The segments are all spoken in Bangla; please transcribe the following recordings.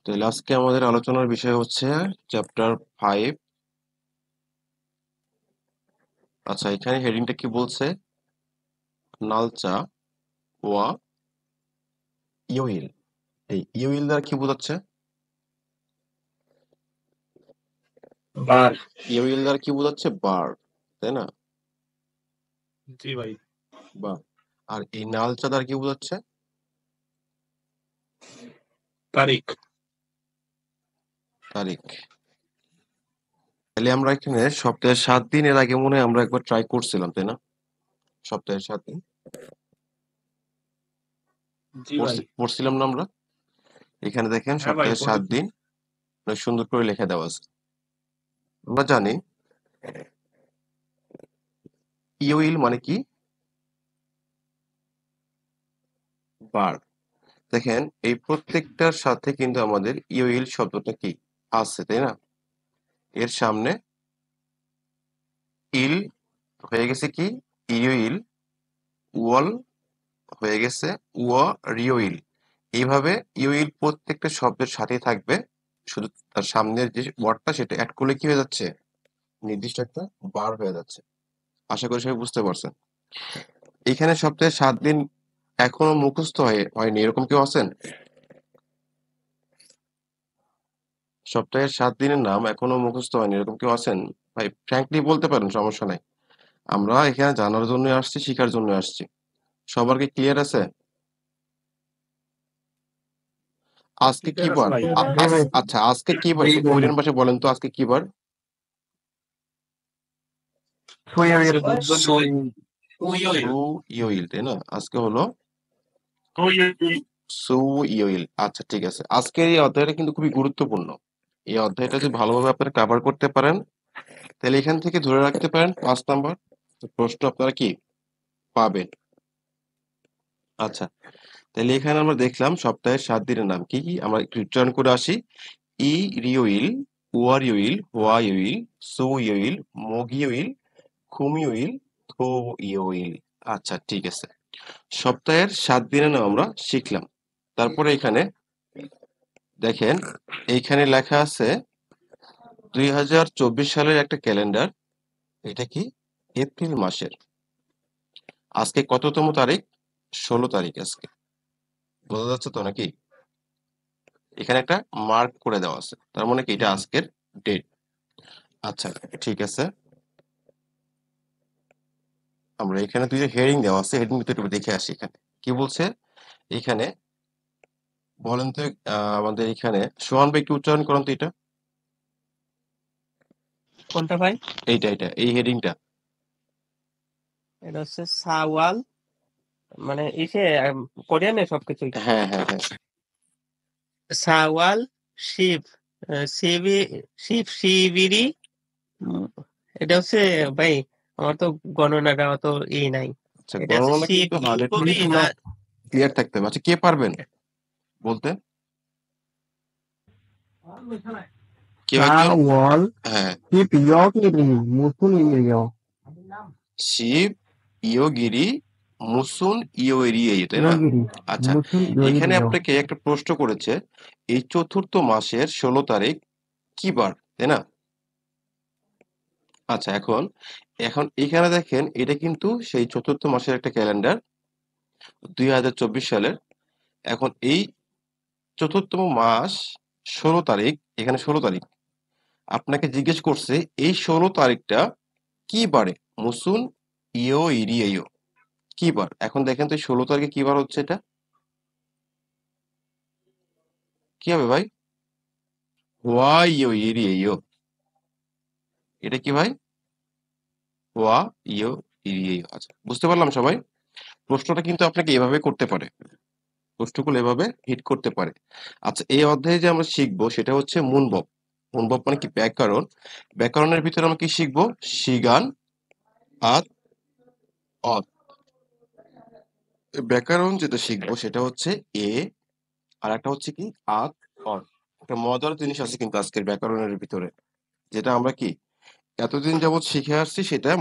তাহলে আজকে আমাদের আলোচনার বিষয় হচ্ছে চ্যাপ্টার 5। আচ্ছা, এখানে হেডিংটা কি বলছে? নালচা ওয়া ইয়োইল। এই ইয়োইল দ্বারা কি বোঝাচ্ছে? বার। ইয়োইল দ্বারা কি বোঝাচ্ছে? বার্ড, তাই না? জি ভাই। বা আর এই নালচা দ্বারা কি বোঝাচ্ছে? তারিখ। তারিখ। তাহলে আমরা এখানে সপ্তাহে 7 দিন, এর আগে মনে হয় আমরা একবার ট্রাই করছিলাম, তাই না? সপ্তাহে 7 দিন জি ভাই। পড়ছিলাম না আমরা? এখানে দেখেন হ্যাঁ ভাই, সপ্তাহে 7 পড়েছি। দিন অনেক সুন্দর করে লিখে দেওয়া আছে। আমরা জানি ইয়োইল মানে কি? বার্ড। দেখেন এই প্রত্যেকটার সাথে কিন্তু আমাদের ইওইল শব্দটা কি আছে, তাই না? এর সামনে ইল হয়ে গেছে কি ইওইল, ওয়াল হয়ে গেছে ওয়া রিওইল। এইভাবে ইওইল প্রত্যেকটা শব্দের সাথে থাকবে, শুধু তার সামনের যে ওয়ার্ডটা সেটা অ্যাড করলে কি হয়ে যাচ্ছে? নির্দিষ্ট একটা বার হয়ে যাচ্ছে। আশা করি সবাই বুঝতে পারছেন। এখানে সপ্তাহে 7 দিন এখনো মুখস্থ হয়নি এরকম কেউ আছেন? সপ্তাহের 7 দিনের নাম এখনো মুখস্থ হয়নি এরকম কেউ আছেন? ভাই ফ্র্যাঙ্কলি বলতে পারেন, সমস্যা নাই। আমরা এখানে জানার জন্য আসছি, শিখার জন্য আসছি। সবার কি ক্লিয়ার আছে? আজকে কি ক্লিয়ার আছে বার? ভাই। আচ্ছা, আজকে কি বার? একটু কোরিয়ান ভাষায় বলেন তো, আজকে কি বার? সুই। সু ইয়োইল, তাই না? আজকে হলো সু ইয়োইল। আচ্ছা, ঠিক আছে। আজকের এই অধ্যায়টা কিন্তু খুবই গুরুত্বপূর্ণ। এই অধ্যায়টা যদি ভালোভাবে আপনারা কভার করতে পারেন, তাহলে এখান থেকে ধরে রাখতে পারেন 5 নাম্বার প্রশ্ন আপনারা কি পাবেন। আচ্ছা, তাহলে এখানে আমরা দেখলাম সপ্তাহের 7 দিনের নাম কি কি। আমরা একটু উচ্চারণ করে আসি। ই রিওইল, ওয়ার ইয়োইল, হোয়া ইয়োইল, সু ইয়োইল, মগ ইয়োইল, খুম ইয়োইল, থো ইয়োইল। আচ্ছা, ঠিক আছে। সপ্তাহের 7 দিনের নাম আমরা শিখলাম। তারপরে এখানে দেখেন, এইখানে লেখা আছে 2024 সালের একটা ক্যালেন্ডার। এটা কি? এপ্রিল মাসের। আজকে কততম তারিখ? 16 তারিখ আজকে। বোঝা যাচ্ছে তো নাকি? এখানে একটা মার্ক করে দেওয়া আছে, তার মানে কি এটা আজকের ডেট। আচ্ছা, ঠিক আছে। আমরা এখানে দুইটা হেডিং দেওয়া আছে, হেডিং একটু দেখে আসি। এখানে কি বলছে? এখানে বলেন তো, আমাদের এখানে সোহান ভাই একটু উচ্চারণ করেন তো এটা। কোনটা ভাই? এইটা এই হেডিংটা। এটা হচ্ছে সাওয়াল, মানে ইসে কোরিয়ানে সবকিছুই। হ্যাঁ হ্যাঁ হ্যাঁ। সাওয়াল শিব, শিবি, শিবিরি। উম, এটা হচ্ছে ভাই, আমার তো গণনাটা অত নাই। আচ্ছা, এটা হচ্ছে গণনা শিব কিন্তু 100 কবি না। ক্লিয়ার থাকতে হবে। আচ্ছা, কে পারবেন বলতে? কে ভাই কে? 사월 হ্যাঁ। 12일이 무슨 일이에요? শিব ইয়োগিরি মুসুন ইয়োরিয়ে, তাই না? 여일이 আচ্ছা, 무슨 এখানে 요일이에요? আপনাকে একটা প্রশ্ন করেছে, এই চতুর্থ মাসের 16 তারিখ কি বার, তাই না? আচ্ছা, এখন এখন এখানে দেখেন এটা কিন্তু সেই চতুর্থ মাসের একটা ক্যালেন্ডার 2024 সালের। এখন এই চতুর্থ মাস 16 তারিখ, এখানে 16 তারিখ আপনাকে জিজ্ঞেস করছে এই 16 তারিখটা কি বারে? মুসুন ইয়ো ইরিয়েও কি বার? এখন দেখেন তো 16 তারিখে কি বার হচ্ছে? এটা কি হবে ভাই? হোয়া ইয়ো ইরিয়েও। এটা কি ভাই? হোয়া ইয়ো ইরিয়েও। আচ্ছা, বুঝতে পারলাম সবাই? প্রশ্নটা কিন্তু আপনাকে এভাবে করতে পারে, প্রশ্নগুলো এভাবে হিট করতে পারে। আচ্ছা, এই অধ্যায়ে যে আমরা শিখবো সেটা হচ্ছে মুনবব। মুনবব মানে কি? ব্যাকরণ। ব্যাকরণের ভিতরে আমরা কি শিখবো? শিগান, আত, অত। ব্যাকরণ যেটা শিখবো সেটা হচ্ছে এ, আর একটা হচ্ছে কি আত, অত। একটা মজার জিনিস আছে কিন্তু আজকের ব্যাকরণের ভিতরে, যেটা আমরা কি এতদিন যাবৎ শিখে আসছি, সেটা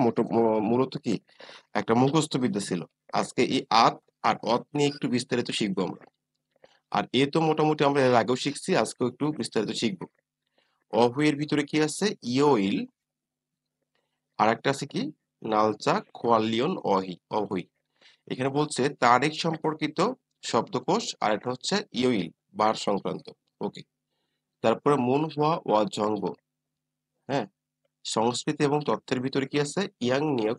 মূলত কি একটা মুখস্থ বিদ্যা ছিল। আজকে এই আত আর অত নিয়ে একটু বিস্তারিত শিখবো আমরা। আর এ তো মোটামুটি আমরা এর আগেও শিখছি, আজকেও একটু বিস্তারিত শিখবো। অহুয়ের ভিতরে কি আছে? ইয়োইল, আর একটা আছে কি? নালচা খোয়ালিয়ন অহুই। এখানে বলছে তারিখ সম্পর্কিত শব্দকোষ, আর একটা হচ্ছে ইয়োইল বার সংক্রান্ত। ওকে, তারপরে মুন হুয়া ওয়া জঙ্গ। হ্যাঁ, সংস্কৃতি এবং তথ্যের ভিতরে কি আছে? ইয়াং নিয়োগ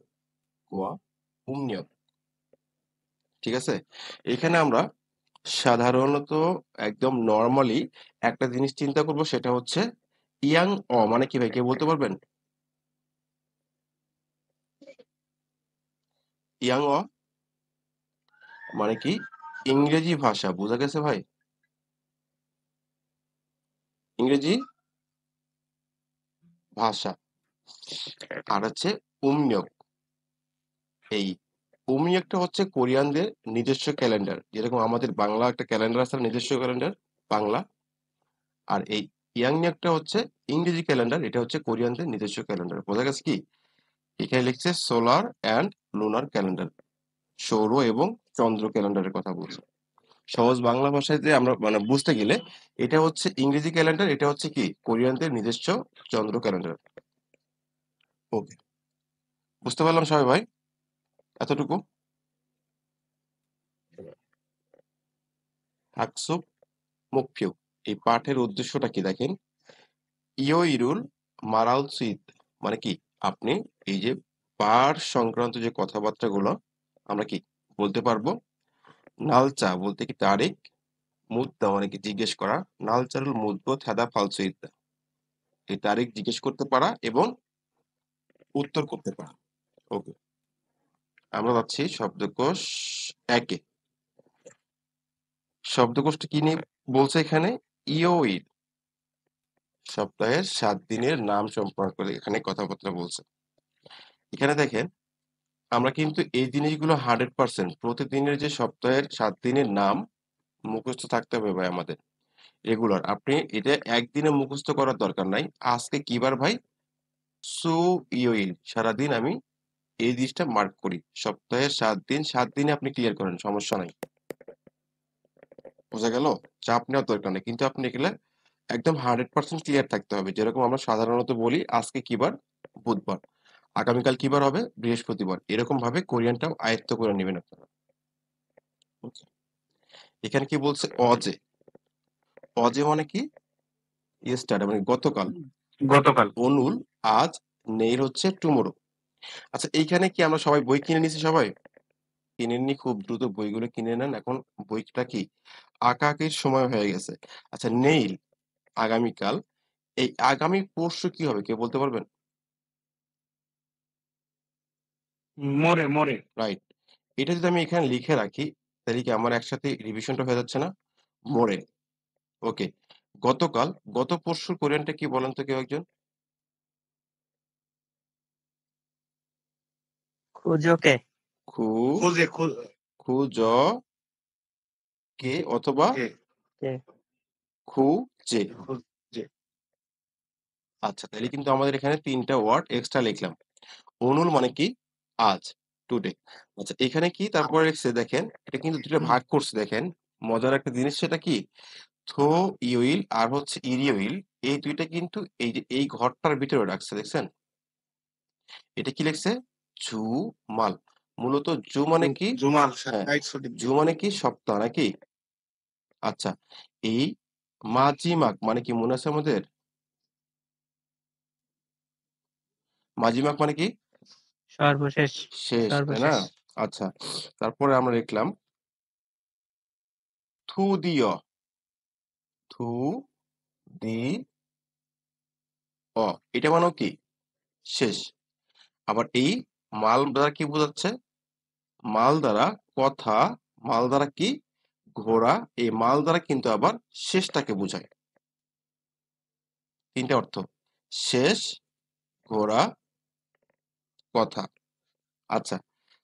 ওয়া নিয়োগ। ঠিক আছে, এখানে আমরা সাধারণত একদম নর্মালি একটা জিনিস চিন্তা করব, সেটা হচ্ছে ইয়াং মানে কি ভাই, কে বলতে পারবেন? ইয়াং মানে কি? ইংরেজি ভাষা, বোঝা গেছে ভাই? ইংরেজি ভাষা। আর হচ্ছে উমনিয়ক। এই উমনিয়কটা হচ্ছে কোরিয়ানদের নিজস্ব ক্যালেন্ডার, যেরকম আমাদের বাংলা একটা ক্যালেন্ডার আছে, নিজস্ব ক্যালেন্ডার বাংলা। আর এই ইয়াংনিয়কটা হচ্ছে ইংরেজি ক্যালেন্ডার, এটা হচ্ছে কোরিয়ানদের নিজস্ব ক্যালেন্ডার। বোঝা গেছে কি? এখানে লিখছে সোলার অ্যান্ড লুনার ক্যালেন্ডার, সৌর এবং চন্দ্র ক্যালেন্ডারের কথা বলছে। সহজ বাংলা ভাষায় যে আমরা মানে বুঝতে গেলে, এটা হচ্ছে ইংরেজি ক্যালেন্ডার, এটা হচ্ছে কি কোরিয়ানদের নিজস্ব চন্দ্র ক্যালেন্ডার। ওকে, বুঝতে পারলাম সবাই ভাই? এতটুকু হাকসুপ মুখফিউ। এই পাঠের উদ্দেশ্যটা কি দেখেন, ইয়োইরুল মারাল সুইত মানে কি, আপনি এই যে পাঠ সংক্রান্ত যে কথাবার্তাগুলো আমরা কি বলতে পারবো। নালচা বলতে কি তারিখ, মুদ্দা মানে কি জিজ্ঞেস করা, নালচারুল মুদ্দো থেদা ফালসুইত, এই তারিখ জিজ্ঞেস করতে পারা এবং উত্তর করতে পারা। ওকে, আমরা যাচ্ছি শব্দকোষ একে। শব্দকোষটা কি নিয়ে বলছে এখানে? ইয়োইল, সপ্তাহের 7 দিনের নাম সম্পর্কে এখানে কথাবার্তা বলছে। এখানে দেখেন, আমরা কিন্তু এই জিনিসগুলো 100% প্রতিদিনের যে সপ্তাহের 7 দিনের নাম মুখস্থ থাকতে হবে ভাই আমাদের রেগুলার। আপনি এটা একদিনে মুখস্থ করার দরকার নাই। আজকে কি বার ভাই? সু ইয়োইল, সারাদিন আমি এই জিনিসটা মার্ক করি। সপ্তাহের 7 দিন, 7 দিনে আপনি ক্লিয়ার করেন, সমস্যা নাই। বোঝা গেল? চাপ নেওয়ার দরকার নেই, কিন্তু আপনি এগুলা একদম 100% ক্লিয়ার থাকতে হবে। যেরকম আমরা সাধারণত বলি আজকে কি বার? বুধবার। আগামীকাল কি বার হবে? বৃহস্পতিবার। এরকম ভাবে কোরিয়ানটাও আয়ত্ত করে নেবেন আপনারা। Okay? এখানে কি বলছে? অজে। অজে মানে কি? ইয়েস্টারডে মানে গতকাল। গতকাল। অনুল আজ, নেইল হচ্ছে টুমোরো। আচ্ছা, এইখানে কি আমরা সবাই বই কিনে নিছি? সবাই কিনেননি? খুব দ্রুত বইগুলো কিনে নেন, এখন বইটা কি আঁকাআঁকির সময় হয়ে গেছে। আচ্ছা, নেইল আগামীকাল, এই আগামী পরশু কি হবে কেউ বলতে পারবেন? মোরে মোরে। রাইট, এটা যদি আমি এখানে লিখে রাখি, তাহলে কি আমার একসাথে রিভিশনটা হয়ে যাচ্ছে না? মোরে। ওকে, গতকাল, গত পরশুর কোরিয়ানটা কি বলেন তো কেউ একজন? খুজোকে। খু খোঁজে খুজ কে অথবা কে। খু জে। খোঁজে। আচ্ছা, তাহলে কিন্তু আমাদের এখানে 3টা ওয়ার্ড এক্সট্রা লিখলাম। অনুল মানে কি? আজ, টুডে। আচ্ছা, এখানে কি তারপরে লিখছে দেখেন, এটা কিন্তু দুটো ভাগ করছে দেখেন। মজার একটা জিনিস, সেটা কি? থো ইউইল আর হচ্ছে ইরিওইল, এই দুইটা কিন্তু এই যে এই ঘরটার ভিতরে রাখছে, দেখছেন? এটা কি লিখছে? জু মাল। মূলত জু মানে কি? জুমাল হ্যাঁ, জু মানে কি? সপ্তাহ নাকি? আচ্ছা, এই মাজিমাক মানে কি মনে আছে আমাদের? মাজিমাক মানে কি? সর্বশেষ। শেষ, তাই না? সর্বশেষ। আচ্ছা, তারপরে আমরা লিখলাম থু দিয়, থু দি এটা মানেও কি? শেষ। আবার এই মাল দ্বারা কি বোঝাচ্ছে? মাল দ্বারা কথা, মাল দ্বারা কি? ঘোড়া। এই মাল দ্বারা কিন্তু আবার শেষটাকে বোঝায়। 3টা অর্থ, শেষ, ঘোড়া, কথা। আচ্ছা,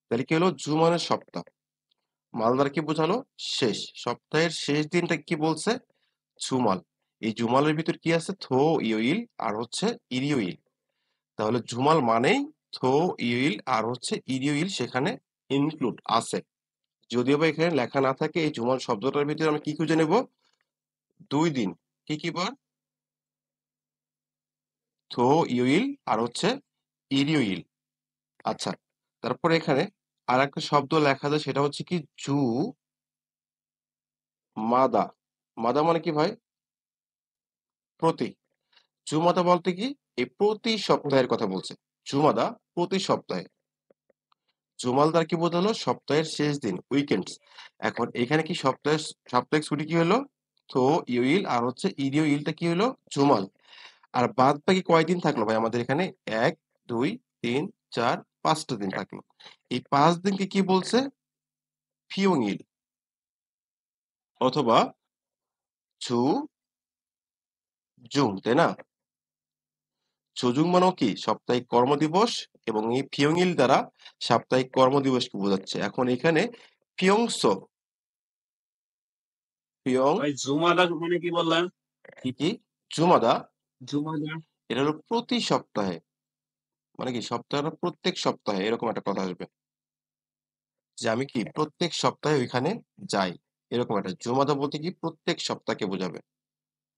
তাহলে কি হলো? জু মানে সপ্তাহ, মাল দ্বারা কি বোঝালো? শেষ। সপ্তাহের শেষ দিনটা কি বলছে? জুমাল। এই জুমালের ভিতর কি আছে? থো ইউইল আর হচ্ছে ইরিউইল। তাহলে জুমাল মানেই থো ইউইল আর হচ্ছে ইরিউইল সেখানে ইনক্লুড আছে। যদিও বা এখানে লেখা না থাকে এই জুমাল শব্দটার ভিতরে আমরা কি খুঁজে নেব? 2 দিন। কি কি বার? থো ইউইল আর হচ্ছে ইরিউইল। আচ্ছা, তারপরে এখানে আর একটা শব্দ লেখা আছে সেটা হচ্ছে কি জু মাদা। মাদা মানে কি ভাই? প্রতি। জুমাদা বলতে কি এই প্রতি সপ্তাহের কথা বলছে। জুমাদা প্রতি সপ্তাহে। জুমাল দ্বারা কি বোঝালো? সপ্তাহের শেষ দিন, উইকেন্ডস। এখন এখানে কি সাপ্তাহিক ছুটি কি হলো? থো ইউইল আর হচ্ছে ইরিউইলটা কি হলো? জুমাল। আর বাদ বাকি কয়দিন থাকলো ভাই আমাদের এখানে? 1, 2, 3, 4, 5টা দিন থাকলো। এই 5 দিনকে কি বলছে? ফিয়ংইল অথবা জু জুং, তাই না? জুজুং মানেও কি সাপ্তাহিক কর্মদিবস এবং এই ফিয়ংইল দ্বারা সাপ্তাহিক কর্মদিবসকে বোঝাচ্ছে। এখন এখানে ফিয়ংসো ফিয়ং ভাই জুমাদা মানে কি বললেন? কি জুমাদা জুমাদা এটা হলো প্রতি সপ্তাহে, মানে কি সপ্তাহের প্রত্যেক সপ্তাহে এরকম একটা কথা আসবে যে আমি কি প্রত্যেক সপ্তাহে ওইখানে যাই, এরকম একটা। জুমাদা বলতে কি প্রত্যেক সপ্তাহকে বোঝাবে।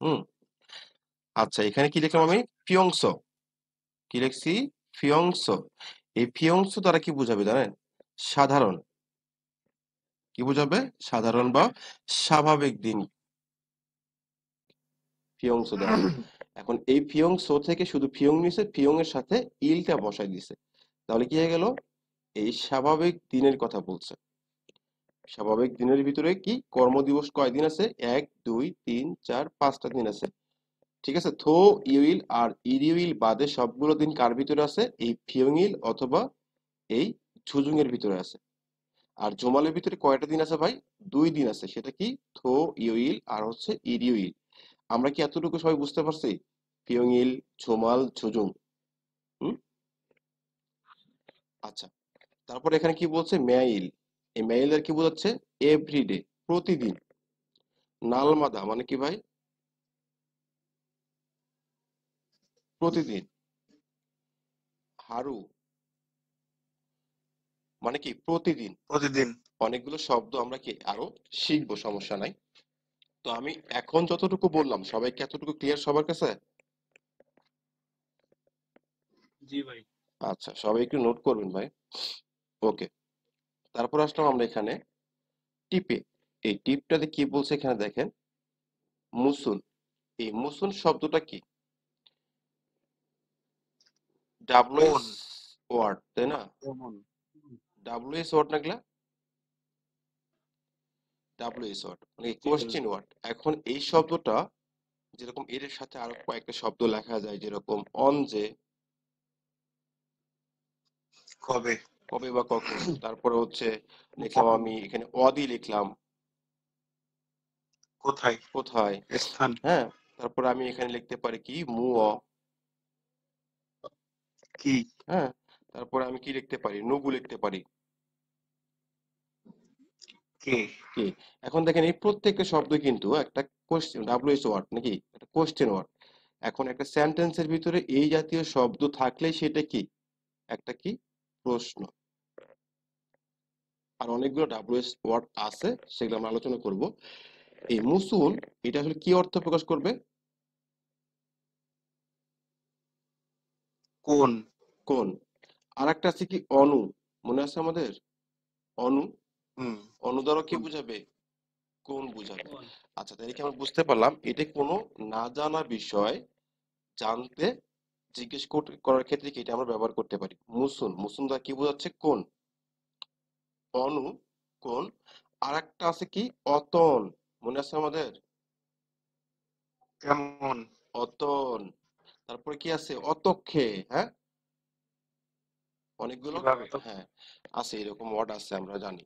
হুম। আচ্ছা, এখানে কি লিখলাম আমি? ফিয়ংসো। কি লিখছি? ফিয়ংসো। এই ফিয়ংসো দ্বারা কি বোঝাবে জানেন? সাধারণ। কি বোঝাবে? সাধারণ বা স্বাভাবিক দিন ফিয়ংসো দ্বারা। এখন এই ফিয়ংসো থেকে শুধু ফিয়ং নিছে, ফিয়ং এর সাথে ইলটা বসাই দিছে। তাহলে কি হয়ে গেল? এই স্বাভাবিক দিনের কথা বলছে। স্বাভাবিক দিনের ভিতরে কি কর্মদিবস কয়দিন আছে? 1, 2, 3, 4, 5টা দিন আছে। ঠিক আছে? থো ইউইল আর ইরিউইল বাদে সবগুলো দিন কার ভিতরে আছে? এই ফিয়ংইল অথবা এই ঝুজুং এর ভিতরে আছে। আর জমালের ভিতরে কয়টা দিন আছে ভাই? 2 দিন আছে। সেটা কি? থো ইউইল আর হচ্ছে ইরিউইল। আমরা কি এতটুকু সবাই বুঝতে পারছি? ফিয়ংইল, ঝুমাল, ঝুজুং। হুম। আচ্ছা, তারপর এখানে কি বলছে? মেয়াইল। এই মেয়াইল এর কি বোঝাচ্ছে? এভরিডে, প্রতিদিন। নালমাদা মানে কি ভাই? প্রতিদিন। হারু মানে কি? প্রতিদিন। প্রতিদিন। অনেকগুলো শব্দ আমরা কি আরো শিখবো, সমস্যা নাই। তো আমি এখন যতটুকু বললাম সবাই কি এতটুকু ক্লিয়ার সবার কাছে? জি ভাই। আচ্ছা, সবাই একটু নোট করবেন ভাই। ওকে, তারপর আসলাম আমরা এখানে টিপে। এই টিপটাতে কি বলছে এখানে দেখেন? মুসুন। এই মুসুন শব্দটা কি? কোন? ডাব্লিউএস ওয়ার্ড, তাই না? কেমন? ডাব্লিউএস ওয়ার্ড না এগুলা? ডাব্লিউএস ওয়ার্ড মানে জি ভাই। Question word. এখন এই শব্দটা যেরকম এর সাথে আরো কয়েকটা শব্দ লেখা যায়, যেরকম অন যে, কবে? কবে বা কখন। তারপরে হচ্ছে লিখলাম আমি এখানে অদি লিখলাম, কোথায়? কোথায়। স্থান। হ্যাঁ, তারপরে আমি এখানে লিখতে পারি কি মুঅ। কি? হ্যাঁ, তারপরে আমি কি লিখতে পারি? নুগু লিখতে পারি। কে? কি? এখন দেখেন এই প্রত্যেকটা শব্দ কিন্তু একটা কোশ্চেন, ডাব্লিউএস ওয়ার্ড নাকি একটা কোশ্চেন ওয়ার্ড। এখন একটা সেন্টেন্সের ভিতরে এই জাতীয় শব্দ থাকলেই সেটা কি একটা কি প্রশ্ন। আর অনেকগুলো ডাব্লিউএস ওয়ার্ড আছে, সেগুলো আমরা আলোচনা করব। এই মুসুন এটা আসলে কি অর্থ প্রকাশ করবে? কোন? কোন। আর একটা আছে কি অনু, মনে আছে আমাদের? অনু। হুম। অনু দ্বারা কি বুঝাবে? কোন বুঝাবে। আচ্ছা, তাই কি আমরা বুঝতে পারলাম এটা কোনো না জানা বিষয় জানতে জিজ্ঞেস করার ক্ষেত্রে কি এটা আমরা ব্যবহার করতে পারি। মুসুন, মুসুন দ্বারা কি বোঝাচ্ছে? কোন। অনু, কোন। আর একটা আছে কি অতন, মনে আছে আমাদের? কেমন? অতন। তারপরে কি আছে? অতক্ষে। হ্যাঁ, অনেকগুলো। কিভাবে? হ্যাঁ, আছে, এরকম ওয়ার্ড আছে, আমরা জানি।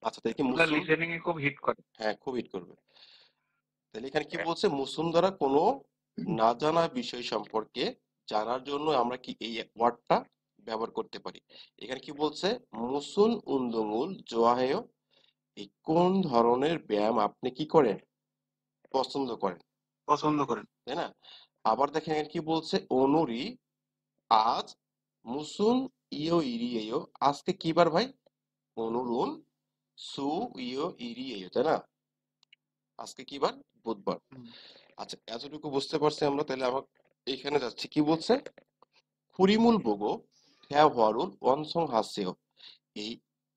আচ্ছা, তাই কি ওগুলা মুসুন। লিসেনিং এ খুব হিট করে। হ্যাঁ, খুব হিট করবে। তাহলে এখানে কি বলছে? মুসুন দ্বারা কোনো না জানা বিষয় সম্পর্কে জানার জন্য আমরা কি এই ওয়ার্ডটা ব্যবহার করতে পারি। এখানে কি বলছে? মুসুন উন্দুমুল জোয়াহেয়। এই কোন ধরনের ব্যায়াম আপনি কি করেন? পছন্দ করেন, পছন্দ করেন। তাই না? আবার দেখেন এখানে কি বলছে? অনুরি আজ মুসুন ইয়ো ইরিয়েয়। আজকে কি বার ভাই? অনুরুন সু ইয় ইরি এয়, তাই না? আজকে কি বার? বুধবার। হুম, আচ্ছা, এতটুকু বুঝতে পারছি আমরা। তাহলে আমার এখানে যাচ্ছি, কি বলছে? খুরিমুল বগো থ্যা হওয়ারুল ওয়ানসং হাসেও। এই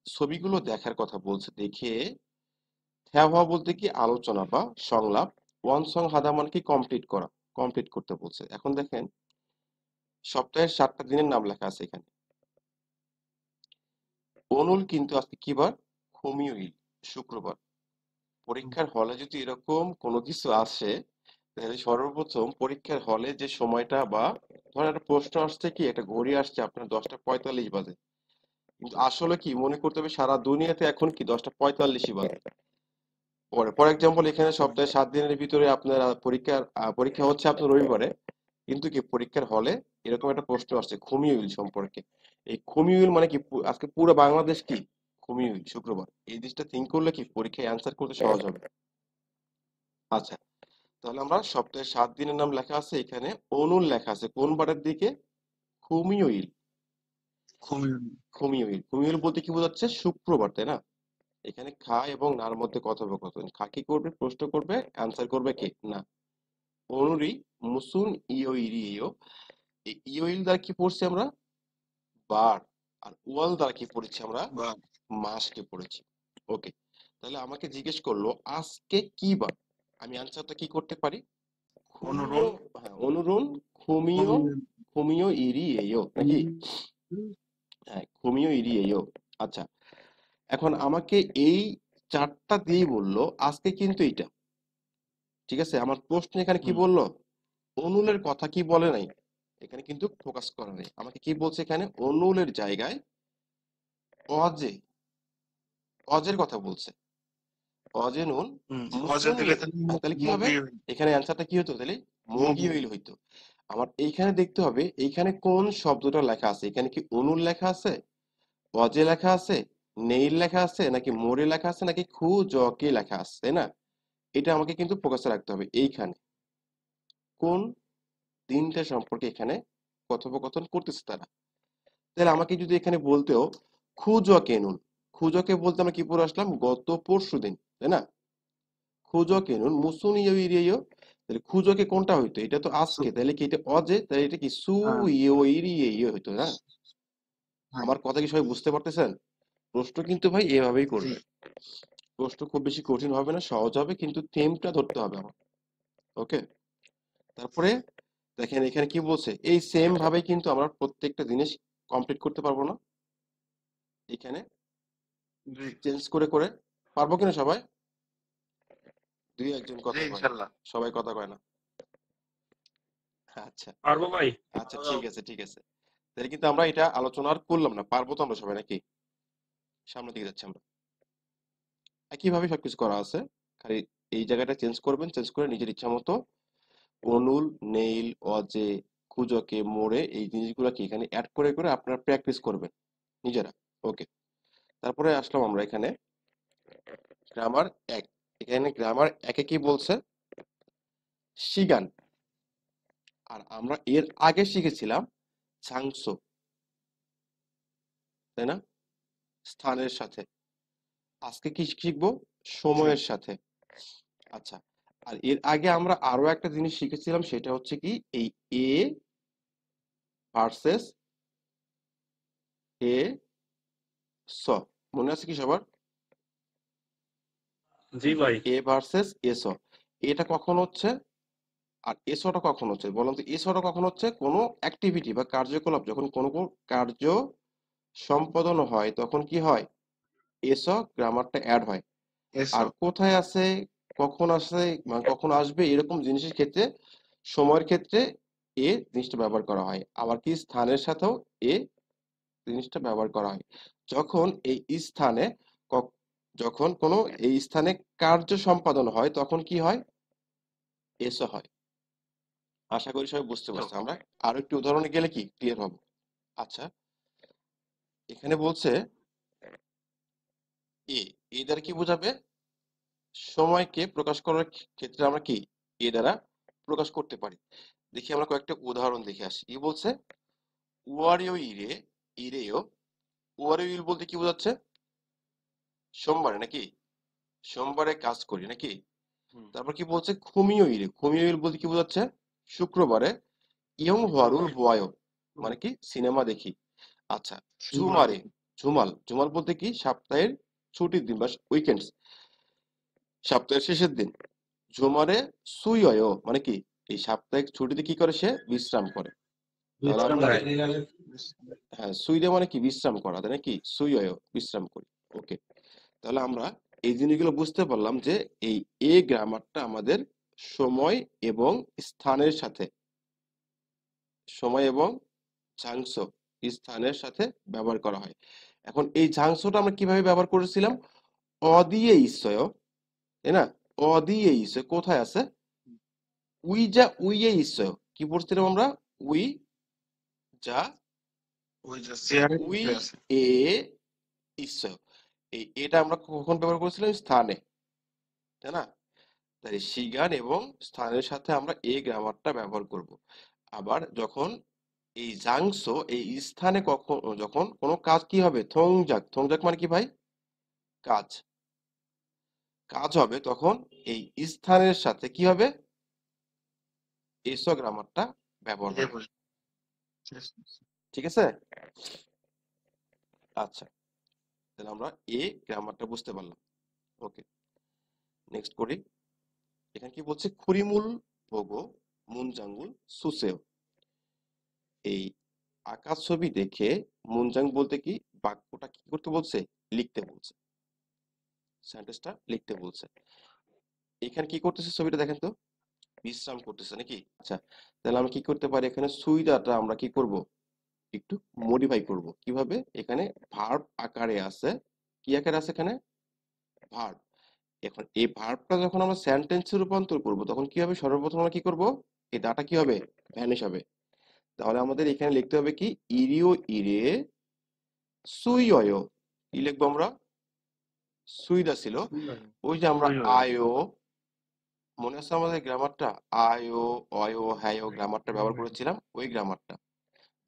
ছবিগুলো দেখার কথা বলছে। দেখে থ্যা হওয়া বলতে কি আলোচনা বা সংলাপ, ওয়ানসং হাদা মানে কি কমপ্লিট করা, কমপ্লিট করতে বলছে। এখন দেখেন সপ্তাহের 7টা দিনের নাম লেখা আছে এখানে। অনুল কিন্তু আজকে কি বার? হোমিওইল, শুক্রবার। হুম, পরীক্ষার হলে যদি এরকম কোনো কিছু আসে, তাহলে সর্বপ্রথম পরীক্ষার হলে যে সময়টা, বা ধরেন একটা প্রশ্ন আসছে, কি একটা ঘড়ি আসছে আপনার 10টা 45 বাজে, কিন্তু আসলে কি মনে করতে হবে সারা দুনিয়াতে এখন কি 10টা 45ই বাজে। পরে ফর এক্সাম্পল এখানে হুম, সপ্তাহে 7 দিনের ভিতরে আপনার পরীক্ষা হচ্ছে আপনার রবিবারে, কিন্তু কি পরীক্ষার হলে এরকম একটা প্রশ্ন আসছে খুমিউল সম্পর্কে। এই খুমিউল মানে কি আজকে পুরো বাংলাদেশ কি খুমিউল শুক্রবার। এই জিনিসটা থিঙ্ক করলে কি পরীক্ষায় অ্যান্সার করতে সহজ হবে। আচ্ছা, তাহলে আমরা সপ্তাহে 7 দিনের নাম লেখা আছে এখানে, অনুল লেখা আছে কোন বারের দিকে? খুমিউল। খুবই খুমিউল, খুমিউল বলতে কি বোঝাচ্ছে? শুক্রবার, তাই না? এখানে খা এবং নার মধ্যে কথোপকথন। খা কি করবে? প্রশ্ন করবে, অ্যান্সার করবে কে? না, অনুরি মুসুন ইয়ো ইরি ইয়ো। এই ইয়োইল দ্বারা কি পড়ছি আমরা? বার। আর ওয়াল দ্বারা কি পড়েছি আমরা? বা মাসকে পড়েছি। ওকে, তাহলে আমাকে জিজ্ঞেস করলো আজকে কি বার, আমি অ্যান্সারটা কি করতে পারি? খুমিও, অনুরোধ হ্যাঁ অনুরুন, খুমিও, খুবই খুমিও ইরি এয়ো নাকি? হ্যাঁ, খুমিও ইরি এয়ো। আচ্ছা, এখন আমাকে এই 4টা দিয়েই বললো আজকে কিন্তু এইটা, ঠিক আছে? আমার প্রশ্ন এখানে কি হুম, বললো? অনুলের কথা কি বলে নাই, এখানে কিন্তু ফোকাস করা নেই। আমাকে কি বলছে এখানে? অনুলের জায়গায় অজে, অজের কথা বলছে। অজে নুন হুম, অজয় মুসুন দিলে ইয়ে। তাহলে তাহলে কি হবে? মুগি এখানে অ্যান্সারটা কি হতো তাহলে? মগি মুগি হইল হইতো। আমার এইখানে দেখতে হবে এইখানে কোন শব্দটা লেখা আছে। এখানে কি অনুল লেখা আছে, অজে লেখা আছে, নেইল লেখা আছে, নাকি মোরে লেখা আছে, নাকি খু জকে লেখা আছে, তাই না? এটা আমাকে কিন্তু ফোকাসে রাখতে হবে। এইখানে কোন দিনটা সম্পর্কে এখানে কথোপকথন করতেছে তারা। তাহলে আমাকে যদি এখানে বলতেও খুজকে নুন, খুজকে বলতে আমরা কি পড়ে আসলাম গত পরশু দিন, তাই না? খুজকে নুন মুসুন ইয়ো ইরিয়ো। তাহলে খুজকে কোনটা হইতো? এটা তো আজকে, সু- তাহলে কি এটা অজে? তাহলে এটা কি সু হ্যাঁ, ইয়ো ইরিয়ো হইতো না? হ্যাঁ, আমার কথা কি সবাই বুঝতে পারতেছেন? প্রশ্ন কিন্তু ভাই এভাবেই জি, করবে। প্রশ্ন খুব বেশি কঠিন হবে না, সহজ হবে, কিন্তু থেমটা ধরতে হবে আমার। ওকে, তারপরে দেখেন এখানে কি বলছে, এই সেম ভাবে কিন্তু আমরা প্রত্যেকটা জিনিস কমপ্লিট করতে পারবো না এখানে, জি, চেঞ্জ করে করে। পারবো কিনা সবাই? দুই একজন জি, কথা কয়, ইনশাল্লাহ সবাই কথা কয় না। আচ্ছা, পারবো ভাই। আচ্ছা ঠিক আছে ঠিক আছে। তাহলে কিন্তু আমরা এটা আলোচনা আর করলাম না, পারবো তো আমরা সবাই নাকি? সামনের দিকে যাচ্ছি আমরা, একইভাবে সবকিছু করা আছে, খালি এই জায়গাটা চেঞ্জ করবেন, চেঞ্জ করে নিজের ইচ্ছা মতো অনুল, নেইল, অজে, খুজকে, মোড়ে এই জিনিসগুলোকে এখানে অ্যাড করে করে আপনারা প্র্যাকটিস করবেন নিজেরা। ওকে, তারপরে আসলাম আমরা এখানে গ্রামার এক। এখানে গ্রামার একে কি বলছে? সিগান। আর আমরা এর আগে শিখেছিলাম চাংসো, তাই না? স্থানের সাথে। আজকে কি শিখবো? জি, সময়ের সাথে। আচ্ছা, আর এর আগে আমরা আরো একটা জিনিস শিখেছিলাম, সেটা হচ্ছে কি এই এ ভার্সেস এ স। মনে আছে কি সবার? জি ভাই। এ ভার্সেস এস। এটা কখন হচ্ছে আর এসওটা কখন হচ্ছে বলুন তো? এসওটা কখন হচ্ছে? কোনো অ্যাক্টিভিটি বা কার্যকলাপ যখন কোনো কোনো কার্য সম্পাদন হয় তখন কি হয়? এসও গ্রামারটা অ্যাড হয়। আর এসো কোথায় আছে, কখন আসে, মানে কখন আসবে, এরকম জিনিসের ক্ষেত্রে, সময়ের ক্ষেত্রে এ জিনিসটা ব্যবহার করা হয়। আবার কি স্থানের সাথেও এ জিনিসটা ব্যবহার করা হয়। যখন এই স্থানে ক- যখন কোনো এই স্থানে কার্য সম্পাদন হয় তখন কি হয়? এসও হয়। আশা করি সবাই বুঝতে তো পারছে। আমরা আরো একটু উদাহরণে গেলে কি ক্লিয়ার হবে। আচ্ছা, এখানে বলছে এ, এ দ্বারা কি বোঝাবে? সময়কে প্রকাশ করার ক্ষেত্রে আমরা কি এ দ্বারা প্রকাশ করতে পারি। দেখি আমরা কয়েকটা উদাহরণ দেখে আসি। ই বলছে ওয়ারিও ইরে, ইরেও। ওয়ারিও ইল বলতে কি বোঝাচ্ছে? সোমবারে নাকি? সোমবারে কাজ করি নাকি? হুম। তারপর কি বলছে খুমিওইল, খুমিওইল বলতে কি বোঝাচ্ছে? শুক্রবারে ইয়ং হওয়ারুল হুয়ায়ো মানে কি সিনেমা দেখি। আচ্ছা, ঝুমারে, ঝুমাল, ঝুমাল বলতে কি সপ্তাহের ছুটির দিন বা উইকেন্ডস, সপ্তাহের শেষের দিন। ঝুমারে সুইয়ো মানে কি এই সাপ্তাহিক ছুটিতে কি করে সে বিশ্রাম করে। তাহলে বিশ্রাম আমরা করে। হ্যাঁ সুইডে মানে কি বিশ্রাম করা তাই নাকি সুইয়ো বিশ্রাম করি। ওকে, তাহলে আমরা এই জিনিসগুলো বুঝতে পারলাম যে এই এ গ্রামারটা আমাদের সময় এবং স্থানের সাথে, সময় এবং ঝাংস স্থানের সাথে ব্যবহার করা হয়। এখন এই ঝাংসটা আমরা কিভাবে ব্যবহার করেছিলাম? অ দিয়ে ইসয়, তাই না? অ দিয়ে ইসয় কোথায় আছে? উই যা উইয়ে ইসয় কি পড়ছিলাম আমরা? উই যা ওই যে চেয়ারের উই ভিতরে আছে। এ ইসয়, এই এটা আমরা কখন ব্যবহার করেছিলাম? স্থানে, তাই না? তাই সিগান এবং স্থানের সাথে আমরা এই গ্রামারটা ব্যবহার করব। আবার যখন এই জাংস এই স্থানে কখন যখন কোনো কাজ কি হবে থংজাক, থংজাক মানে কি ভাই? কাজ, কাজ হবে তখন এই স্থানের সাথে কি হবে? এসো গ্রামারটা ব্যবহার এটাই হবে। বলি। ঠিক আছে? আচ্ছা, তাহলে আমরা এ গ্রামারটা বুঝতে পারলাম। ওকে, নেক্সট করি। এখানে কি বলছে? খুরিমুল ভোগো মুনজাঙ্গুল সুসেও, এই আকাশ ছবি দেখে মুনজাং বলতে কি বাক্যটা কি করতে বলছে? লিখতে বলছে, সেন্টেন্সটা লিখতে বলছে। এখানে কি করতেছে ছবিটা দেখেন তো? বিশ্রাম করতেছে নাকি? আচ্ছা, তাহলে আমি কি করতে পারি? এখানে সুইদাটা আমরা কি করব? একটু মডিফাই করব। কিভাবে? এখানে ভার্ব আকারে আছে। কি আকারে আছে এখানে? ভার্ব। এখন এই ভার্বটা যখন আমরা সেন্টেন্সে রূপান্তর করব তখন কি হবে? সর্বপ্রথম আমরা কি করব? এই ডাটা কি হবে? ভ্যানিশ হবে। তাহলে আমাদের এখানে লিখতে হবে কি? ইরিও ইরে সুইয়ো। কি লিখবো আমরা? সুইদা ছিল, ওই যে আমরা ওই ওই। আয়ো, মনে আছে আমাদের গ্রামারটা? আয়ো, অয়ো, হ্যায়ো গ্রামারটা ব্যবহার করেছিলাম, ওই গ্রামারটা।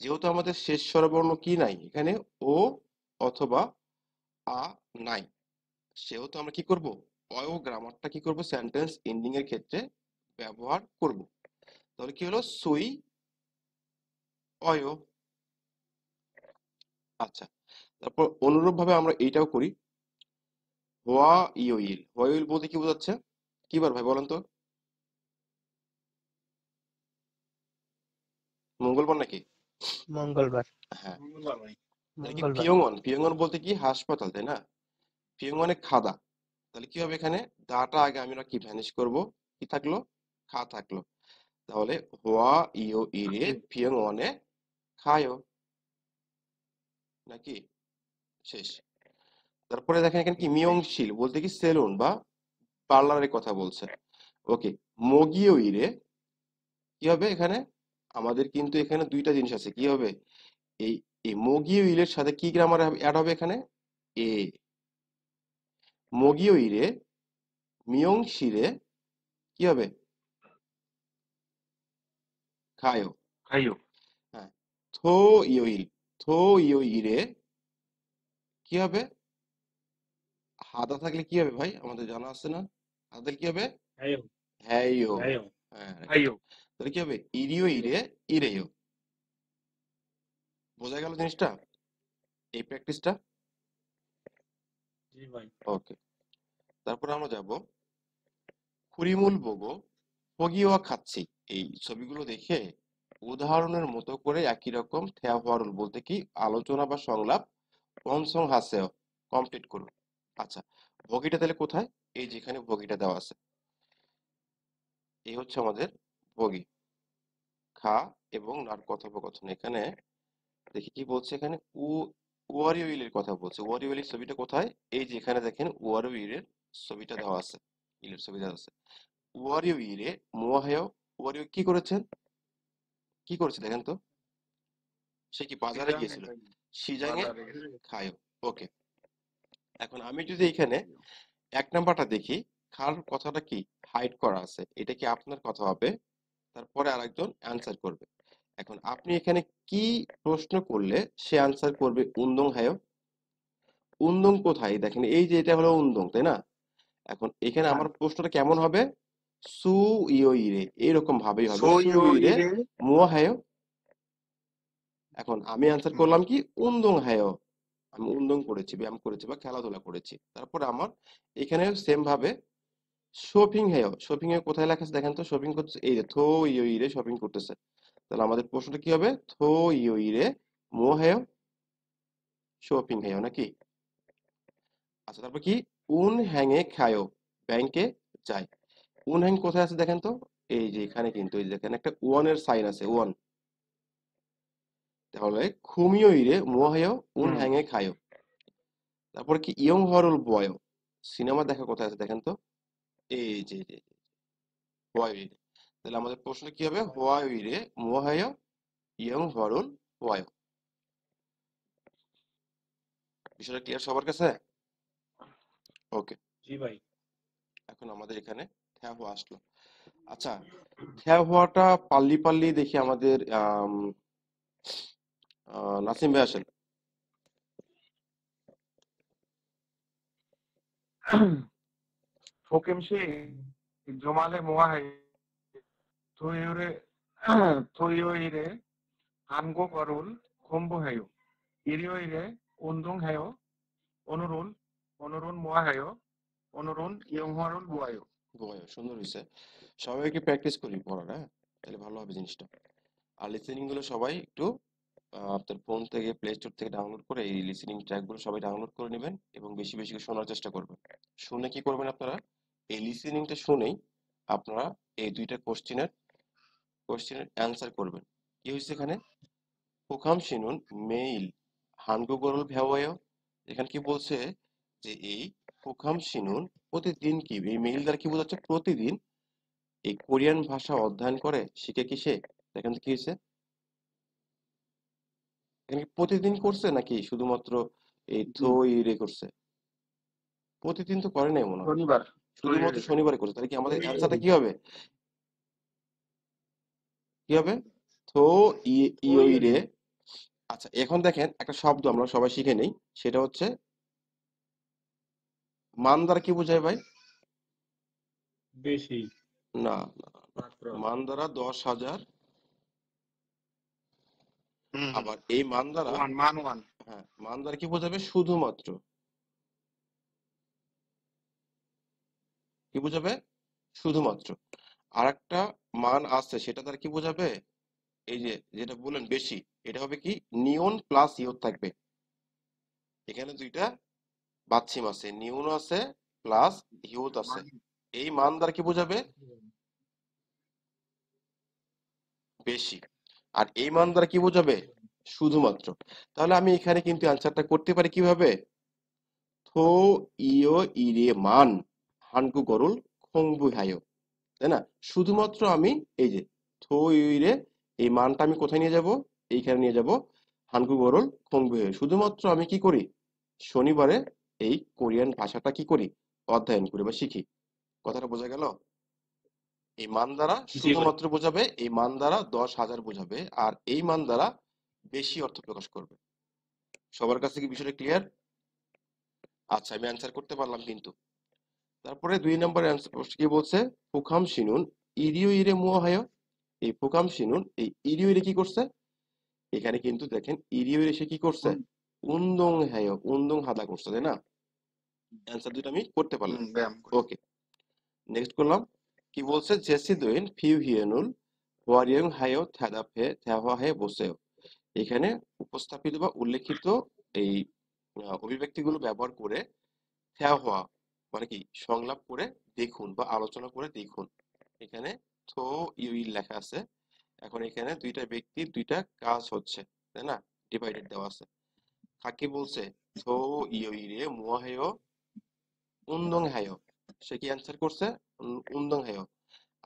যেহেতু আমাদের শেষ স্বরবর্ণ কি নাই এখানে? ও অথবা আ নাই, সেহেতু আমরা কি করব? অয় গ্রামারটা কি করব? সেন্টেন্স এন্ডিং এর ক্ষেত্রে ব্যবহার করব। তাহলে কি হলো? সুই অয়। আচ্ছা, তারপর অনুরূপ ভাবে আমরা এইটাও করি। হোয়া ইয়োইল, হোয়া ইল বলতে কি বোঝাচ্ছে? কি বার ভাই বলেন তো? মঙ্গলবার নাকি? মঙ্গলবার, হ্যাঁ, ভাই। তাহলে কি মঙ্গলবার। পিয়ংওয়ান, পিয়ংওয়ান বলতে কি হাসপাতাল, তাই না? পিয়ংওয়ানে খাদা, তাহলে কি হবে এখানে? দাটা আগে আমরা কি ভ্যানিশ করব, কি থাকলো? খা থাকলো। তাহলে হোয়া ইও ইরে পিয়ংওয়ানে খায়ো নাকি? শেষ। তারপরে দেখেন এখানে কি মিয়ংশিল বলতে কি সেলুন বা পার্লারের কথা বলছে। ওকে, মগিও ইরে কি হবে এখানে? আমাদের কিন্তু এখানে দুইটা জিনিস আছে, কি হবে? এই এই মগিও ইলের সাথে কি গ্রামার অ্যাড হবে এখানে? এ। মগিও ইরে মিয়ংশিরে কি হবে? খায়ো। খাইও। হ্যাঁ, থো ইয়োইল, থো ইয়ো ইরে কি হবে? হাদা থাকলে কি হবে ভাই? আমাদের জানা আছে না? হাদা কি হবে? খাইও। হ্যাইও। খাইও। হ্যাঁ, right. খাইও। তাহলে কি হবে? ইরিও ইরে ইরেও। বোঝা গেল জিনিসটা, এই প্র্যাকটিসটা? জি ভাই। ওকে, তারপরে আমরা যাব খুরিমুল বগো ফগিওয়া খাচ্ছি। এই ছবিগুলো দেখে উদাহরণের মতো করে একই রকম থেয়াফারুল বলতে কি আলোচনা বা সংলাপ অনসং হাসেও কমপ্লিট করুন। আচ্ছা, ভগিটা তাহলে কোথায়? এই যেখানে ভগিটা দেওয়া আছে, এই হচ্ছে আমাদের ভগি। খা এবং নার কথোপকথন। এখানে দেখি কি বলছে এখানে? ওয়ারিও ইলের কথা বলছে। ওয়ারিও ইলের ছবিটা কোথায়? এই যে এখানে দেখেন ওয়ারিও ইলের ছবিটা দেওয়া আছে, ইলের ছবি দেওয়া আছে। ওয়ারিও ইরে মোয়াহেও, ওয়ারিও কি করেছেন? কি করেছে দেখেন তো? সে কি বাজারে গিয়েছিল? সিজাঙে বাজারে খায়ও। ওকে, এখন আমি যদি এখানে এক নাম্বারটা দেখি, খার কথাটা কি হাইড করা আছে, এটা কি আপনার কথা হবে? তারপরে আরেকজন অ্যান্সার করবে। এখন আপনি এখানে কি প্রশ্ন করলে সে অ্যান্সার করবে উন্দং হায়ও? উন্দং কোথায় দেখেন, এই যে এটা হলো উন্দং, তাই না? এখন এখানে আমার প্রশ্নটা কেমন হবে? সু ইয়ো ইরে, এইরকম ভাবেই হবে, সু ইয়ো ইরে 소요일에 মুয়া হায়। এখন আমি অ্যান্সার করলাম কি উন্দং হায়, আমি উন্দং করেছি, ব্যায়াম করেছি বা খেলাধুলা করেছি। তারপরে আমার এখানে সেম ভাবে শপিং হেয়, শপিং এ কোথায় লেখা আছে দেখেন তো, শপিং করছে এই যে থো ইয়ো ইরে শপিং করতেছে। তাহলে আমাদের প্রশ্নটা কি হবে? থো ইয়ো ইরে মো হেয় শপিং হেয় নাকি? আচ্ছা, তারপর কি উন হ্যাঙে খায়ো, ব্যাংকে যায়। উন হ্যাং কোথায় আছে দেখেন তো, এই যে এখানে কিন্তু এই যে দেখেন একটা ওয়ানের সাইন আছে, ওয়ান। তাহলে খুমিও ইরে মো হেয় উন হ্যাঙে খায়ো। তারপর কি ইয়ং হরুল বয়, সিনেমা দেখা কোথায় আছে দেখেন তো, এই যে হোয়াই। তাহলে আমাদের প্রশ্ন কি হবে? হোয়াই রে মোহায় ইয়ং হরুল হোয়াই। বিষয়টা ক্লিয়ার সবার কাছে? ওকে। জি ভাই। এখন আমাদের এখানে থ্যা হওয়া আসলো। আচ্ছা, থ্যা হওয়াটা পাল্লি পাল্লি দেখি আমাদের নাসিম ভাই আসেন। 포김씨 조말에 모아해 토요일에 토요일에 한국어를 공부해요. 일요일에 운동해요. 오늘은 오늘은 모아해요. 오늘은 영어를 모아요. গোয়া, সুন্দর হয়েছে। সবাইকে প্র্যাকটিস করি পড়ার, হ্যাঁ, তাহলে ভালো হবে জিনিসটা। আর লিসেনিং গুলো সবাই একটু আপনার ফোন থেকে, প্লে স্টোর থেকে ডাউনলোড করে এই লিসেনিং ট্র্যাক গুলো সবাই ডাউনলোড করে নেবেন এবং বেশি বেশি করে শোনার চেষ্টা করবেন। শুনে কি করবেন আপনারা? এই লিসেনিংটা শুনেই আপনারা এই দুইটা কোশ্চেনের অ্যান্সার করবেন। কি হয়েছে এখানে? প্রথম শুনুন মেইল 한국어를 배워요। এখানে কি বলছে যে এই প্রথম শুনুন প্রতিদিন, কি এই মেইল দ্বারা কি বোঝাচ্ছে? প্রতিদিন এই কোরিয়ান ভাষা অধ্যয়ন করে শিখে কি সে? দেখেন তো কি হয়েছে এখানে, কি প্রতিদিন করছে নাকি শুধুমাত্র এই থো ইরে করছে? প্রতিদিন তো করে নাই মনে হয়, শনিবার শুধুমাত্র 토요일에 শনিবারে করছে। তাহলে কি আমাদের অ্যান্সারটা কি হবে? কি হবে? থো ইও ইরে। 토요일에 আচ্ছা, এখন দেখেন একটা শব্দ আমরা সবাই শিখে নেই, সেটা হচ্ছে মান দ্বারা কি বোঝায় ভাই? বেশি না, মাত্র মান দ্বারা 10,000। হুম আবার এই মান দ্বারা, ওয়ান মান ওয়ান হ্যাঁ, মান দ্বারা কি বোঝাবে? শুধুমাত্র কি বোঝাবে? শুধুমাত্র। আর একটা মান আছে, সেটা দ্বারা কি বোঝাবে? এই যে যেটা বললেন বেশি, এটা হবে কি নিয়ন প্লাস ইয়ত থাকবে। এখানে দুইটা বাচ্ছিম আছে, নিয়ন আছে প্লাস ইয়ত আছে। এই মান দ্বারা কি বোঝাবে? বেশি। আর এই মান দ্বারা কি বোঝাবে? শুধুমাত্র। তাহলে আমি এখানে কিন্তু অ্যান্সারটা করতে পারি কিভাবে? থো ইয় ইরে মান হানকু গরুল খংবু হায়ো, তাই না? শুধুমাত্র আমি এই যে থো ইরে, এই মানটা আমি কোথায় নিয়ে যাব? এইখানে নিয়ে যাব হানকু গরুল খংবু হায়ো। শুধুমাত্র আমি কি করি? শনিবারে এই কোরিয়ান ভাষাটা কি করি? অধ্যয়ন করি বা শিখি। কথাটা বোঝা গেল? এই মান দ্বারা জি ভাই শুধুমাত্র বোঝাবে, এই মান দ্বারা 10,000 বোঝাবে, আর এই মান দ্বারা বেশি অর্থ প্রকাশ করবে। সবার কাছে কি বিষয়টা ক্লিয়ার? আচ্ছা, আমি অ্যান্সার করতে পারলাম কিন্তু। তারপরে 2 নম্বর অ্যান্সার কি বলছে? ফুকাম শিনুন ইরিও ইরে মুয়া হয়। এই ফুকাম শিনুন এই ইরিও ইরে কি করছে? এখানে কিন্তু দেখেন ইরিও ইরে সে কি করছে? উন্দং হ্যায়, উন্দং হাদা করছে, তাই না? অ্যান্সার দুটো আমি করতে পারলাম। ব্যায়াম ওকে, নেক্সট করলাম। কি বলছে? জেসি দোয়েন ফিউ হিয়েনুল ওয়ারিয়ং হায়ো থ্যাদাফে থ্যাহা হে বসেও। এখানে উপস্থাপিত বা উল্লেখিত এই অভিব্যক্তিগুলো ব্যবহার করে থ্যাহা মানে কি সংলাপ করে দেখুন বা আলোচনা করে দেখুন। এখানে থো ইউইল লেখা আছে। এখন এখানে দুইটা ব্যক্তি দুইটা কাজ হচ্ছে, তাই না? ডিভাইডেড দেওয়া আছে। কাকে বলছে? থো ইউইরে মুয়া হেয় উন্দং হেয়। সে কি অ্যান্সার করছে? উন্দং হেয়।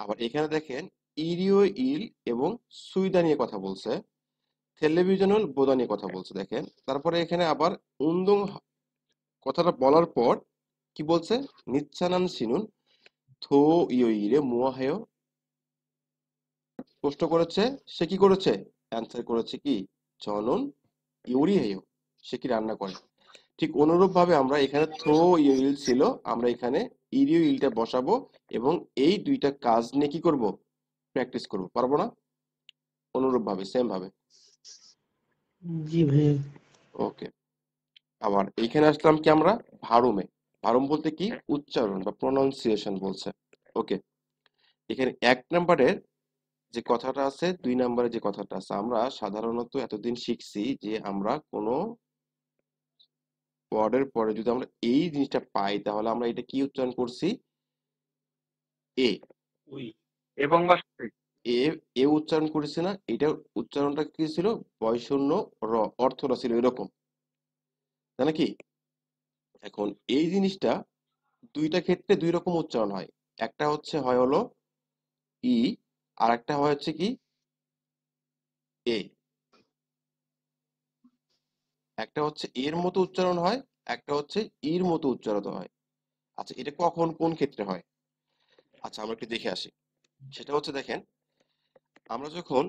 আবার এখানে দেখেন ইরিও ইল এবং সুইদা নিয়ে কথা বলছে, টেলিভিশনাল বোদা নিয়ে কথা বলছে। দেখেন তারপরে এখানে আবার উন্দং কথাটা বলার পর কি বলছে? নিচ্ছানান সিনুন থো ইরে মুয়া হেয়। প্রশ্ন করেছে, সে কি করেছে? অ্যান্সার করেছে কি জনন ইউরি হেয়, সে কি রান্না করে। ঠিক অনুরূপ ভাবে আমরা এখানে থ্রো ইল ছিল, আমরা এখানে ইরিও ইলটা বসাবো এবং এই দুইটা কাজ নিয়ে কি করব, প্র্যাকটিস করব, পারবো না? অনুরূপ ভাবে, সেম ভাবে। জি ভাইয়া। ওকে, আবার এইখানে আসলাম কি আমরা ভারুমে। ভারুম বলতে কি উচ্চারণ বা প্রনাউন্সিয়েশন বলছে। ওকে, এখানে 1 নম্বরের যে কথাটা আছে, 2 নম্বরে যে কথাটা আছে, আমরা সাধারণত এতদিন শিখছি যে আমরা কোনো ওয়ার্ডের পরে যদি আমরা এই জিনিসটা পাই তাহলে আমরা এটা কি উচ্চারণ করছি, এ এবং বা সাথে। এ এ উচ্চারণ করেছি না, এটা উচ্চারণটা কি ছিল, বয়শূন্য র, অর্থটা ছিল এরকম, তাই নাকি? এখন এই জিনিসটা দুইটা ক্ষেত্রে দুই রকম উচ্চারণ হয়। একটা হচ্ছে হয় হলো ই, আর একটা হয় হচ্ছে কি এ। একটা হচ্ছে এর মতো উচ্চারণ হয়, একটা হচ্ছে ইর মতো উচ্চারিত হয়। আচ্ছা, এটা কখন কোন ক্ষেত্রে হয়? আচ্ছা, আমরা একটু দেখে আসি। সেটা হচ্ছে দেখেন, আমরা যখন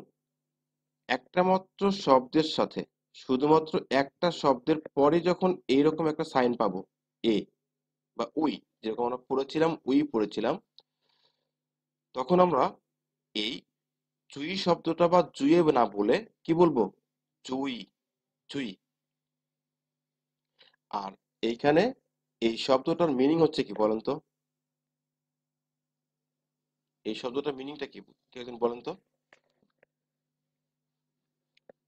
একটা মাত্র শব্দের সাথে শুধুমাত্র একটা শব্দের পরে যখন এইরকম একটা সাইন পাবো, এ বা উই, যেরকম আমরা পড়েছিলাম উই পড়েছিলাম, তখন আমরা এই জুই শব্দটা বা জুয়ে না বলে কি বলবো, জুই, জুই। আর এইখানে এই শব্দটার মিনিং হচ্ছে কি বলেন তো? এই শব্দটার মিনিংটা কি, কেউ একজন বলেন তো,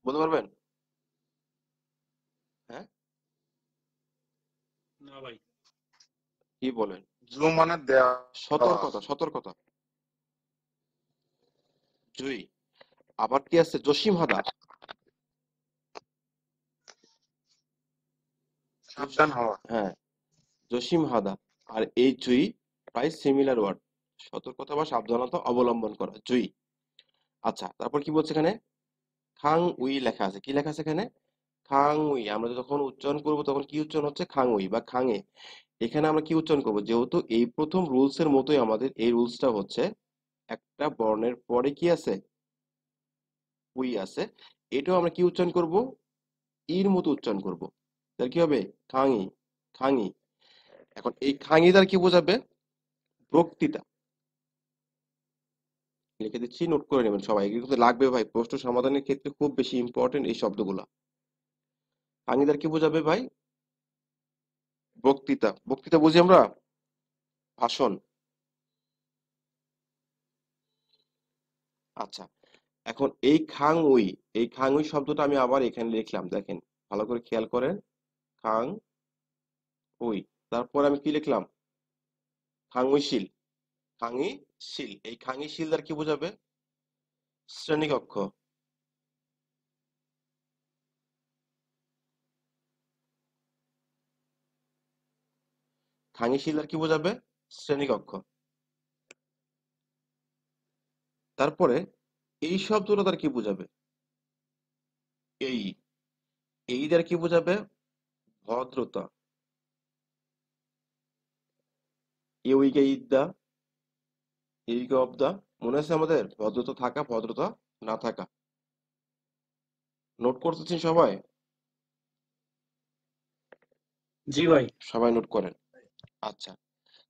বলতে পারবেন? হ্যাঁ, কি বলেন? জু মানে দেওয়া। সতর্কতা, সতর্কতা, জুই। আবার কি আছে, জসিম হাদা, সাবধান হওয়া। হ্যাঁ, জসিম হাদা। আর এই জুই প্রায় সিমিলার ওয়ার্ড, সতর্কতা বা সাবধানতা অবলম্বন করা, জুই। আচ্ছা, তারপর কি বলছে এখানে, খাং উই লেখা আছে, কি লেখা আছে এখানে, খাং উই। আমরা যখন উচ্চারণ করব তখন কি উচ্চারণ হচ্ছে, খাং উই বা খাঙে। এখানে আমরা কি উচ্চারণ করব, যেহেতু এই প্রথম রুলস এর মতোই আমাদের এই রুলসটা হচ্ছে একটা বর্ণের পরে কি আছে, উই আছে, এটাও আমরা কি উচ্চারণ করব, ইর মতো উচ্চারণ করব। তাহলে কি হবে, খাঙি, খাঙি। এখন এই খাঙি দ্বারা কি বোঝাবে, বক্তৃতা। লিখে দিচ্ছি, নোট করে নেবেন সবাই, এগুলো কিন্তু লাগবে ভাই, প্রশ্ন সমাধানের ক্ষেত্রে খুব বেশি ইম্পর্টেন্ট এই শব্দগুলা। খাঙি দ্বারা কি বোঝাবে ভাই, বক্তৃতা। বক্তৃতা বুঝি আমরা, ভাষণ। আচ্ছা, এখন এই খাং উই, এই খাং উই শব্দটা আমি আবার এখানে লিখলাম, দেখেন ভালো করে খেয়াল করেন, খাং উই। তারপর আমি কি লিখলাম, খাঙ্গুই শিল, খাঙ্গি শিল। এই খাঙ্গি শিল দ্বারা কি বোঝাবে, শ্রেণীকক্ষ। খাঙ্গি শিল দ্বারা কি বোঝাবে, শ্রেণীকক্ষ। তারপরে এই শব্দটা দ্বারা কি বোঝাবে, এই, এই দ্বারা কি বোঝাবে, ভদ্রতা। ইউইকে ইদ্দা, ইউইকে অবদা, মনে আছে আমাদের, ভদ্রতা থাকা, ভদ্রতা না থাকা। নোট করতেছেন সবাই? জি ভাই। সবাই নোট করেন। আচ্ছা,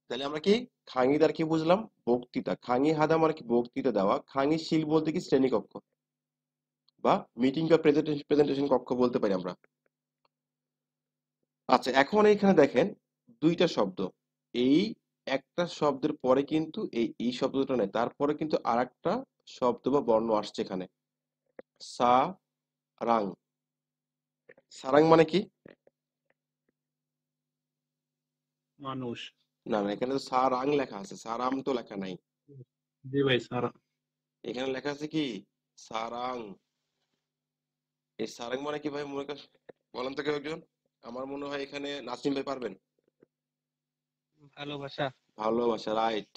তাহলে আমরা কি, খাঙ্গি দ্বারা কি বুঝলাম, বক্তৃতা। খাঙ্গি হাদা মানে কি, বক্তৃতা দেওয়া। খাঙ্গি শিল বলতে কি, শ্রেণীকক্ষ বা মিটিং বা প্রেজেন্টেশন কক্ষ বলতে পারি আমরা। আচ্ছা, এখন এইখানে দেখেন দুইটা শব্দ, এই একটা শব্দের পরে কিন্তু এই শব্দটা নেই, তারপরে কিন্তু আরেকটা শব্দ বা বর্ণ আসছে এখানে, সা রাং। সারাং মানে কি, মানুষ। না না, এখানে তো সা রাং লেখা আছে, সারাম তো লেখা নাই। জি ভাই স্যার। এখানে লেখা আছে কি, সারাং। এই সারাং মানে কি ভাই, মনে কর, বলেন তো কেউ একজন। আমার মনে হয় এখানে নাসিম ভাই পারবেন। ভালোবাসা। ভালোবাসা, রাইট।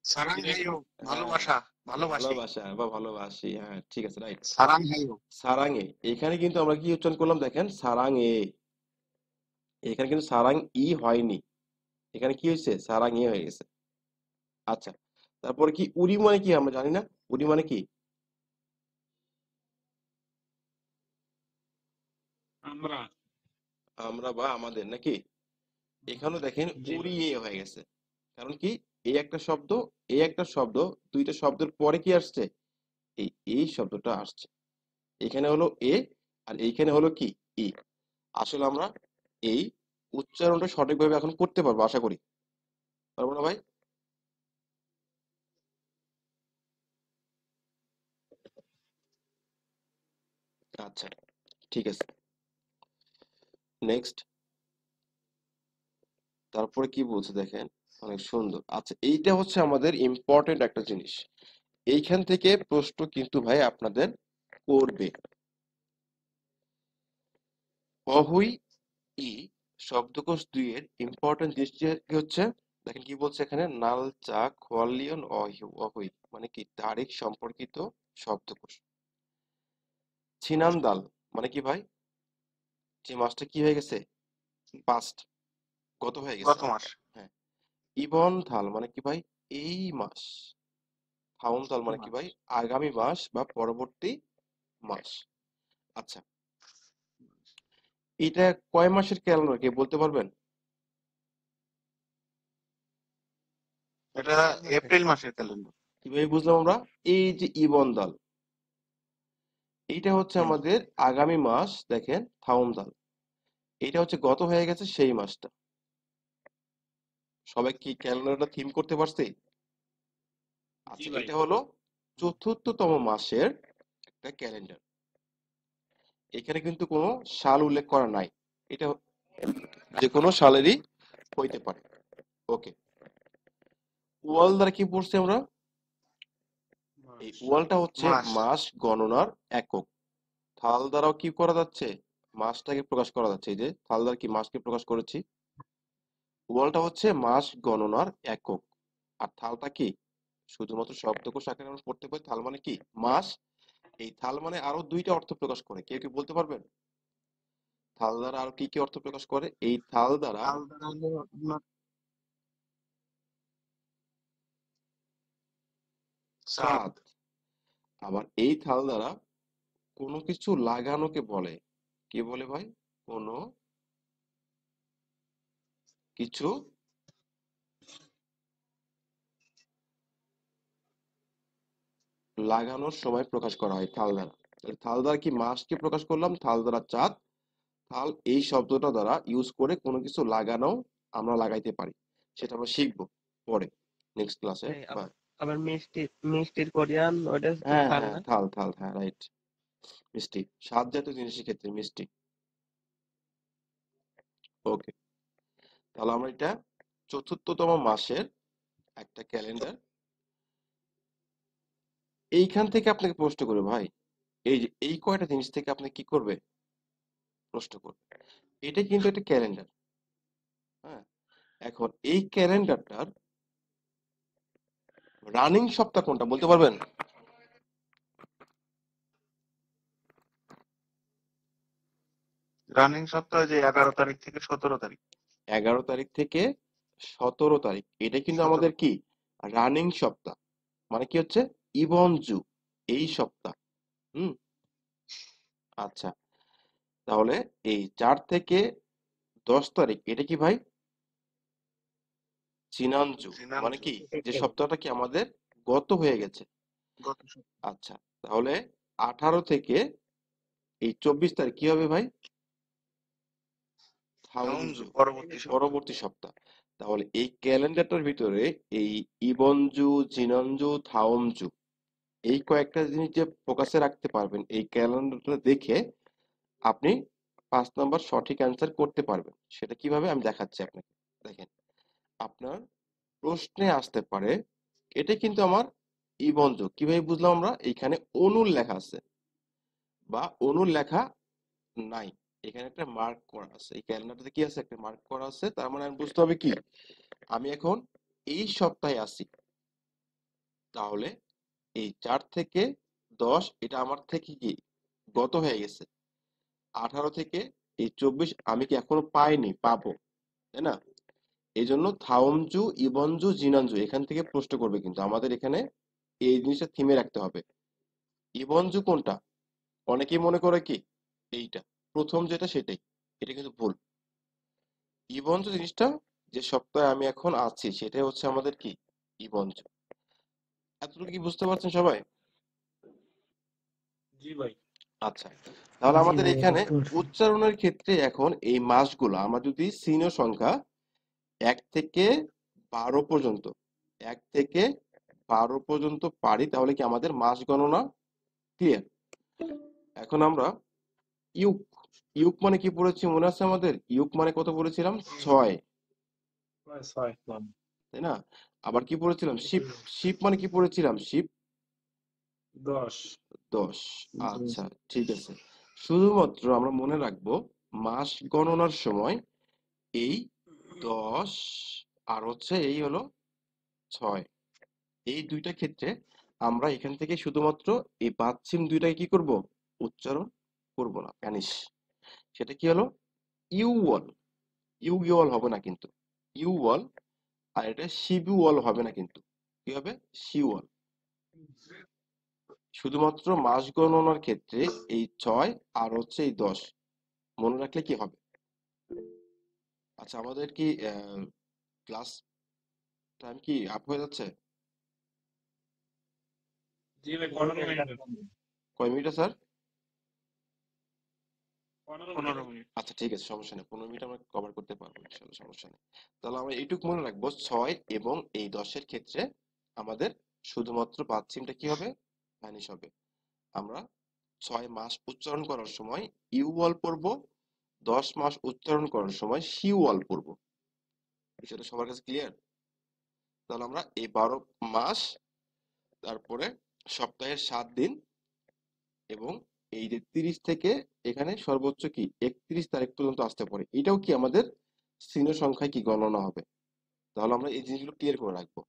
সারাং হেইও, হ্যাঁ, ভালোবাসা, ভালোবাসি। ভালোবাসা বা ভালোবাসি, হ্যাঁ ঠিক আছে, রাইট। সারাং হেইও। সারাঙে, এখানে কিন্তু আমরা কি উচ্চারণ করলাম দেখেন, সারাঙে। এখানে কিন্তু সারাং ই হয়নি, এখানে কি হয়েছে, সারাং এ হয়ে গেছে। আচ্ছা, তারপরে কি উড়ি মানে কি, আমরা জানি না, উড়ি মানে কি, আমরা। আমরা বা আমাদের নাকি এখানে দেখেন জি উড়িয়ে হয়ে গেছে। কারণ কি, এই একটা শব্দ, এই একটা শব্দ, দুইটা শব্দের পরে কি আসছে, এই শব্দটা আসছে। এখানে হলো এ, আর এইখানে হলো কি, ই। আসলে আমরা এই উচ্চারণটা সঠিকভাবে এখন করতে পারবো আশা করি। পারবো না ভাই? আচ্ছা, ঠিক আছে। নেক্সট, তারপরে কি বলছে দেখেন, অনেক সুন্দর। আচ্ছা, এইটা হচ্ছে আমাদের ইম্পর্টেন্ট একটা জিনিস। এইখান থেকে প্রশ্ন কিন্তু ভাই আপনাদের করবে। অহুই ই শব্দকোষ ২ এর ইম্পর্টেন্ট জিনিসটি কি হচ্ছে, দেখেন কি বলছে এখানে, নাল চা খোয়ালিয়ন অহুই মানে কি তারিখ সম্পর্কিত শব্দকোষ। ছিনান্দাল মানে কি ভাই, যে মাসটা কি হয়ে গেছে, পাস্ট, গত হয়ে গেছে। গত মাস। হ্যাঁ। ইবন থাল মানে কি ভাই, এই মাস। থাউন তাল মানে কি মাস। ভাই, আগামী মাস বা পরবর্তী মাস। আচ্ছা, এটা কয় মাসের ক্যালেন্ডার কে বলতে পারবেন? এটা এপ্রিল মাসের ক্যালেন্ডার। কিভাবে বুঝলাম আমরা, এই যে ইবন দাল, এইটা হচ্ছে হুম। আমাদের আগামী মাস, দেখেন থাউন দাল, এটা হচ্ছে গত হয়ে গেছে সেই মাসটা। সবাই কি ক্যালেন্ডারটা থিম করতে পারছে? জি আচ্ছা, ভাই এটা হলো চতুর্থতম মাসের একটা ক্যালেন্ডার। এখানে কিন্তু কোনো সাল উল্লেখ করা নাই, এটা যে কোনো সালেরই হইতে পারে। ওকে, ওয়াল দ্বারা কি পড়ছি আমরা, এই মাস ওয়ালটা হচ্ছে মাস। মাস গণনার একক। থাল দ্বারাও কি করা যাচ্ছে, মাসটাকে প্রকাশ করা যাচ্ছে। এই যে থাল দ্বারা কি মাসকে প্রকাশ করেছি, ওয়ালটা হচ্ছে মাস গণনার একক। আর থালটা কি, শুধুমাত্র শব্দকোষ আকারে আমরা পড়তে পারি, থাল মানে কি মাস। এই থাল মানে আরো দুইটা অর্থ প্রকাশ করে, কেউ কি বলতে পারবেন? থাল দ্বারা আরো কি কি অর্থ প্রকাশ করে এই থাল দ্বারা? কাল দ্বারা হলো আপনার চাঁদ। চাঁদ। আবার এই থাল দ্বারা কোনো কিছু লাগানোকে বলে, কি বলে ভাই, কোনো কিছু লাগানোর সময় প্রকাশ করা হয় থাল দ্বারা। তাহলে থাল দ্বারা কি মাসকে প্রকাশ করলাম, থাল দ্বারা চাঁদ। থাল এই শব্দটা দ্বারা ইউজ করে কোনো কিছু লাগানো আমরা লাগাইতে পারি, সেটা আমরা শিখবো পরে নেক্সট ক্লাসে। ভাই বা আবার মিষ্টির কোরিয়ান ওটা তো হ্যাঁ থাল হ্যাঁ, না? থাল থাল, হ্যাঁ রাইট। মিষ্টি, স্বাদ জাতীয় জিনিসের ক্ষেত্রে মিষ্টি। ওকে, তাহলে আমরা এটা চতুর্থতম মাসের একটা ক্যালেন্ডার। এইখান থেকে আপনাকে প্রশ্ন করবে ভাই, এই যে এই কয়টা জিনিস থেকে আপনি কি করবে, প্রশ্ন করবে। এটা কিন্তু একটা ক্যালেন্ডার। হ্যাঁ, এখন এই ক্যালেন্ডারটার রানিং সপ্তাহ কোনটা বলতে পারবেন? রানিং সপ্তাহ যে 11 তারিখ থেকে 17 তারিখ। 11 তারিখ থেকে 17 তারিখ, এটা কিন্তু 17। আমাদের কি রানিং সপ্তাহ। মানে কি হচ্ছে, ইবন জু, এই সপ্তাহ। হুম। আচ্ছা, তাহলে এই 4 থেকে 10 তারিখ, এটা কি ভাই, চিনানজু। মানে জিনানজু। কি, যে সপ্তাহটা কি আমাদের গত হয়ে গেছে। গত সপ্তাহ। আচ্ছা, তাহলে 18 থেকে এই 24 তারিখ কি হবে ভাই, থাউনজু থাউনজু, পরবর্তী সপ্তাহ। পরবর্তী সপ্তাহ। তাহলে এই ক্যালেন্ডারটার ভিতরে এই ইবনজু, জিননজু, থাউমজু, এই কয়েকটা জিনিস যে ফোকাসে রাখতে পারবেন, এই ক্যালেন্ডারটা দেখে আপনি 5 নম্বর সঠিক অ্যান্সার করতে পারবেন। সেটা কিভাবে আমি দেখাচ্ছি আপনাকে। দেখেন, আপনার প্রশ্নে আসতে পারে, এটা কিন্তু আমার ইবনজু, কিভাবে বুঝলাম আমরা, এইখানে অনুর লেখা আছে বা অনুর লেখা নাই, এখানে একটা মার্ক করা আছে, এই ক্যালেন্ডারটাতে কি আছে, একটা মার্ক করা আছে। তার মানে আমি বুঝতে হবে কি, আমি এখন এই সপ্তাহে আছি। তাহলে এই 4 থেকে 10, এটা আমার থেকে কি গত হয়ে গেছে। 18 থেকে এই 24 আমি কি এখনো পাইনি, পাবো, তাই না? এই জন্য থাওমজু, ইবনজু, জিনানজু এখান থেকে প্রশ্ন করবে, কিন্তু আমাদের এখানে এই জিনিসটা থিমে রাখতে হবে। ইবনজু কোনটা, অনেকেই মনে করে কি এইটা, প্রথম যেটা সেটাই, এটা কিন্তু ভুল। ইবঞ্জ জিনিসটা যে সপ্তাহে আমি এখন আছি সেটাই হচ্ছে আমাদের কি ইবঞ্জ। এতটুকু কি বুঝতে পারছেন সবাই? জি ভাই। আচ্ছা, তাহলে জি আমাদের ভাই এখানে বুঝতে পারছি। উচ্চারণের ক্ষেত্রে এখন এই মাসগুলো আমরা যদি সিনীয় সংখ্যা 1 থেকে 12 পর্যন্ত 1 থেকে 12 পর্যন্ত পারি তাহলে কি আমাদের মাস গণনা ক্লিয়ার। এখন আমরা ইউক, ইউক মানে কি পড়েছি মনে আছে আমাদের? ইউক মানে কত পড়েছিলাম? 6, তাই না? আবার কি পড়েছিলাম? শিপ, শিপ মানে কি পড়েছিলাম? শিপ 10। আচ্ছা, ঠিক আছে। শুধুমাত্র আমরা মনে রাখবো মাস গণনার সময় এই 10 আর হচ্ছে এই হলো 6, এই দুইটা ক্ষেত্রে আমরা এখান থেকে শুধুমাত্র এই বাচ্চিম দুইটাকে কি করব? উচ্চারণ করব না, ভ্যানিশ। সেটা কি হলো? ইউওয়াল, ইউগিওয়াল হবে না কিন্তু, ইউওয়াল। আর এটা শিবিওয়াল হবে না কিন্তু, কি হবে? শিওয়াল। শুধুমাত্র মাস গণনার ক্ষেত্রে এই 6 আর হচ্ছে এই 10 মনে রাখলে কি হবে? আচ্ছা, আমাদের কি ক্লাস টাইম কি আপ হয়ে যাচ্ছে? জি ভাই 15 মিনিট। কয় মিনিট স্যার? 15 মিনিট। আচ্ছা, ঠিক আছে, সমস্যা নেই, 15 মিনিট আমরা কভার করতে পারবো ইনশাল্লাহ, সমস্যা নেই। তাহলে আমরা এইটুকু মনে রাখবো 6 এবং এই 10-এর ক্ষেত্রে আমাদের শুধুমাত্র বাচ্চিমটা কি হবে? ভ্যানিশ হবে। আমরা 6 মাস উচ্চারণ করার সময় ইউওয়াল পড়বো, 10 মাস উচ্চারণ করার সময় শিওয়াল পড়বো। বিষয়টা সবার কাছে ক্লিয়ার? তাহলে আমরা এই 12 মাস, তারপরে সপ্তাহের 7 দিন, এবং এই যে 30 থেকে এখানে সর্বোচ্চ কি 31 তারিখ পর্যন্ত আসতে পারে, এটাও কি আমাদের শ্রেণী সংখ্যায় কি গণনা হবে। তাহলে আমরা এই জিনিসগুলো ক্লিয়ার করে রাখবো।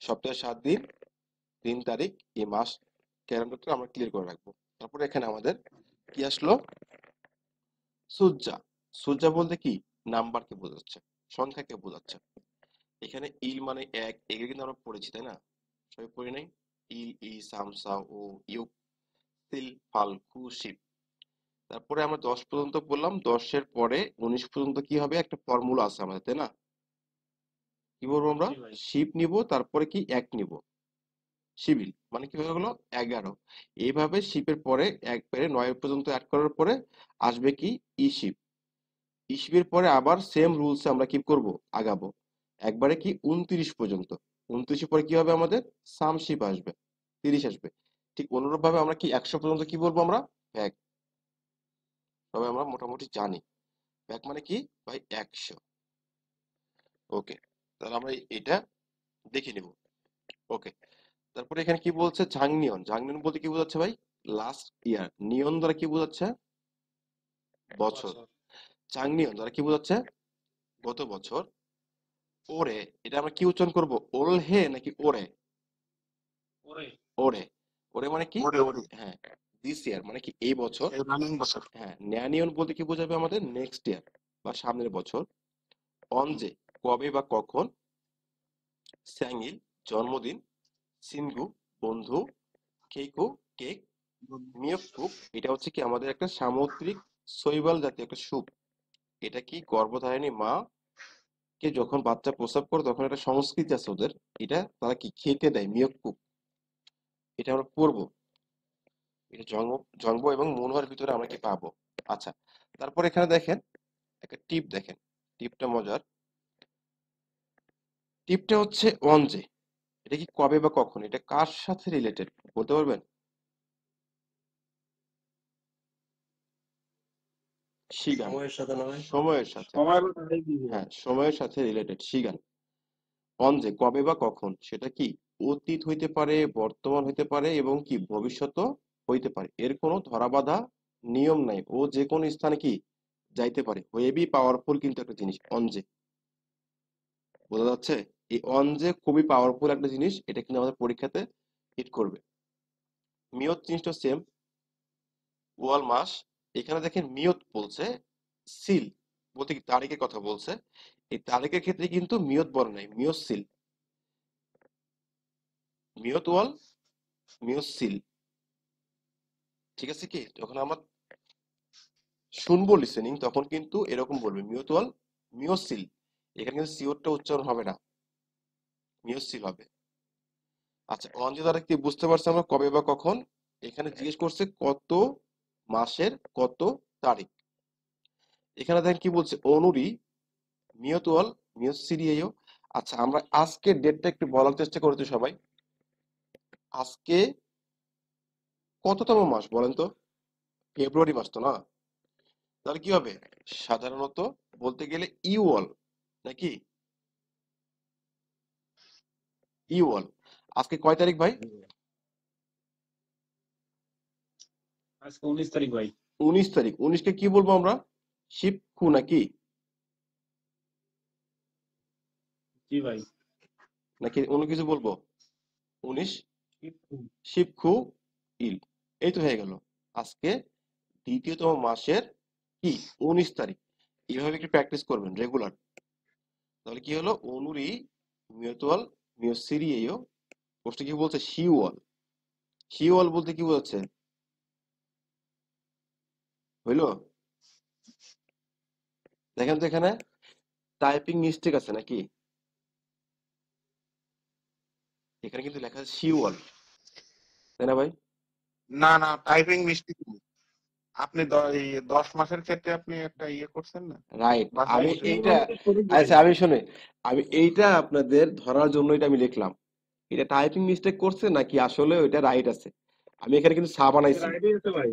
সপ্তাহে 7 দিন, 3 তারিখ, এই মাস ক্যালেন্ডারটা আমরা ক্লিয়ার করে রাখবো। তারপরে এখানে আমাদের কি আসলো? সুজ্জা। সুজ্জা বলতে কি? নাম্বারকে বোঝাচ্ছে, সংখ্যাকে বোঝাচ্ছে। এখানে ইল মানে এক, এগুলো কিন্তু আমরা পড়েছি তাই না? সবাই পড়ি নাই? ইল, ই, সামসা, ও, ইউক, সিল, ফাল, কু, শিব। তারপরে আমরা 10 পর্যন্ত বললাম, 10-এর পরে 19 পর্যন্ত কি হবে? একটা ফর্মুলা আছে আমাদের তাই না? কি বলবো আমরা? জি ভাই। শিব নিব, তারপরে কি এক নিব, শিবিল মানে কি হয়ে গেল 11। এইভাবে শিপের পরে একবারে 9 পর্যন্ত অ্যাড করার পরে আসবে কি ইশিপ। ইশিপের পরে আবার সেম রুলস আমরা কি করব? আগাবো একবারে কি 29 পর্যন্ত। 29 পরে কি হবে আমাদের? সামশিপ আসবে, 30 আসবে। ঠিক অনুরূপ ভাবে আমরা কি 100 পর্যন্ত কি বলবো আমরা? ব্যাক। তবে আমরা মোটামুটি জানি ব্যাক মানে কি ভাই? 100। ওকে, তাহলে আমরা এটা দেখে নিব। ওকে, তারপরে এখানে কি বলছে? ঝাংনিয়ন। ঝাংনিয়ন বলতে কি বোঝাচ্ছে ভাই? Last year. নিয়ন দ্বারা কি বোঝাচ্ছে? বছর। চাংনিয়ন দ্বারা কি বোঝাচ্ছে? গত বছর। ওরে, এটা আমরা কি উচ্চারণ করব? ওল হে নাকি ওরে? ওরে। ওরে মানে কি? ওরে ওরে। হ্যাঁ, দিস ইয়ার মানে কি এই বছর। এই রানিং বছর। হ্যাঁ, ন্যানিয়ন বলতে কি বোঝাবে আমাদের? নেক্সট ইয়ার বা সামনের বছর। অনজে কবে বা কখন। স্যাঙ্গিল জন্মদিন। সিনগু বন্ধু। Keiko cake. মিয়কপুক এটা হচ্ছে কি আমাদের একটা সামুদ্রিক শৈবাল জাতীয় একটা স্যুপ। এটা কি গর্ভধারিণী মা কে যখন বাচ্চা প্রসব করে তখন একটা সংস্কৃতি আছে ওদের, এটা তারা কি খেতে দেয় মিয়কপুক। এটা আমরা পড়বো, এটা জন্ম, জন্ম এবং মনোহর ভিতরে আমরা কি পাবো। আচ্ছা, তারপর এখানে দেখেন একটা টিপ, দেখেন টিপটা মজার। টিপটা হচ্ছে অনজে, এটা কি কবে বা কখন, এটা কার সাথে রিলেটেড বলতে পারবেন? শিগান, সময়ের সাথে নয়। সময়ের সাথে। হ্যাঁ, সময়ের সাথে রিলেটেড শিগান। অনজে কবে বা কখন, সেটা কি অতীত হইতে পারে, বর্তমান হইতে পারে এবং কি ভবিষ্যৎও হইতে পারে। এর কোনো ধরাবাঁধা নিয়ম নাই, ও যে কোনো স্থানে কি যাইতে পারে। হেভি পাওয়ারফুল কিন্তু একটা জিনিস অনজে, বোঝা যাচ্ছে? এই অনজে খুবই পাওয়ারফুল একটা জিনিস, এটা কিন্তু আমাদের পরীক্ষাতে হিট করবে। মিয়ত জিনিসটা সেম, ওয়াল মাস। এখানে দেখেন মিয়ত বলছে, সিল বলতে কি তারিখের কথা বলছে। এই তারিখের ক্ষেত্রে কিন্তু মিয়ত বলে নাই, মিয়ত সিল। মিয়ত ওয়াল, মিয়ত সিল। ঠিক আছে, কি যখন আমরা শুনবো লিসেনিং তখন কিন্তু এরকম বলবে মিউতুয়াল মিওসিল। এখানে কিন্তু সিওরটা উচ্চারণ হবে না, মিওসিল হবে। আচ্ছা, অঞ্জিত দ্বারা কি বুঝতে পারছি আমরা কবে বা কখন? এখানে জিজ্ঞেস করছে কত মাসের কত তারিখ। এখানে দেখেন কি বলছে, অনুরি মিয়তুয়াল মিয়সিরিয়েও। আচ্ছা, আমরা আজকের ডেটটা একটু বলার চেষ্টা করেছি সবাই। আজকে কততম মাস বলেন তো? ফেব্রুয়ারি মাস তো না? তাহলে কি হবে? সাধারণত বলতে গেলে ইউয়াল, নাকি? ইউয়াল। আজকে কয় তারিখ ভাই? আজকে 19 তারিখ ভাই। 19 তারিখ। 19কে কি বলবো আমরা? শিবকু নাকি? জি ভাই। নাকি অন্য কিছু বলবো? 19 শিবকু। শিবকু ইল। এই তো হয়ে গেল। আজকে দ্বিতীয়তম মাসের কি 19 তারিখ। এইভাবে একটু প্র্যাকটিস করবেন রেগুলার। তাহলে কি হলো? অনুরি মিয়তুয়াল মিয়সিরিয়েও। কোর্সটা কি বলছে? শিওয়াল। শিওয়াল বলতে কি বোঝাচ্ছে? হইলো? দেখেন তো এখানে টাইপিং মিস্টেক আছে নাকি? এখানে কিন্তু লেখা আছে শিওয়াল, তাই না ভাই? না না, টাইপিং মিস্টেক নেই। আপনি এই 10 মাসের ক্ষেত্রে আপনি একটা ইয়ে করছেন না, রাইট। বাছাই আমি করছেন। এইটা, আচ্ছা আমি শুনে, আমি এইটা আপনাদের ধরার জন্য এটা আমি লিখলাম। এটা টাইপিং মিস্টেক করছে নাকি আসলে ওইটা রাইট আছে। আমি এখানে কিন্তু সা বানাইছি। রাইডে আছে ভাই।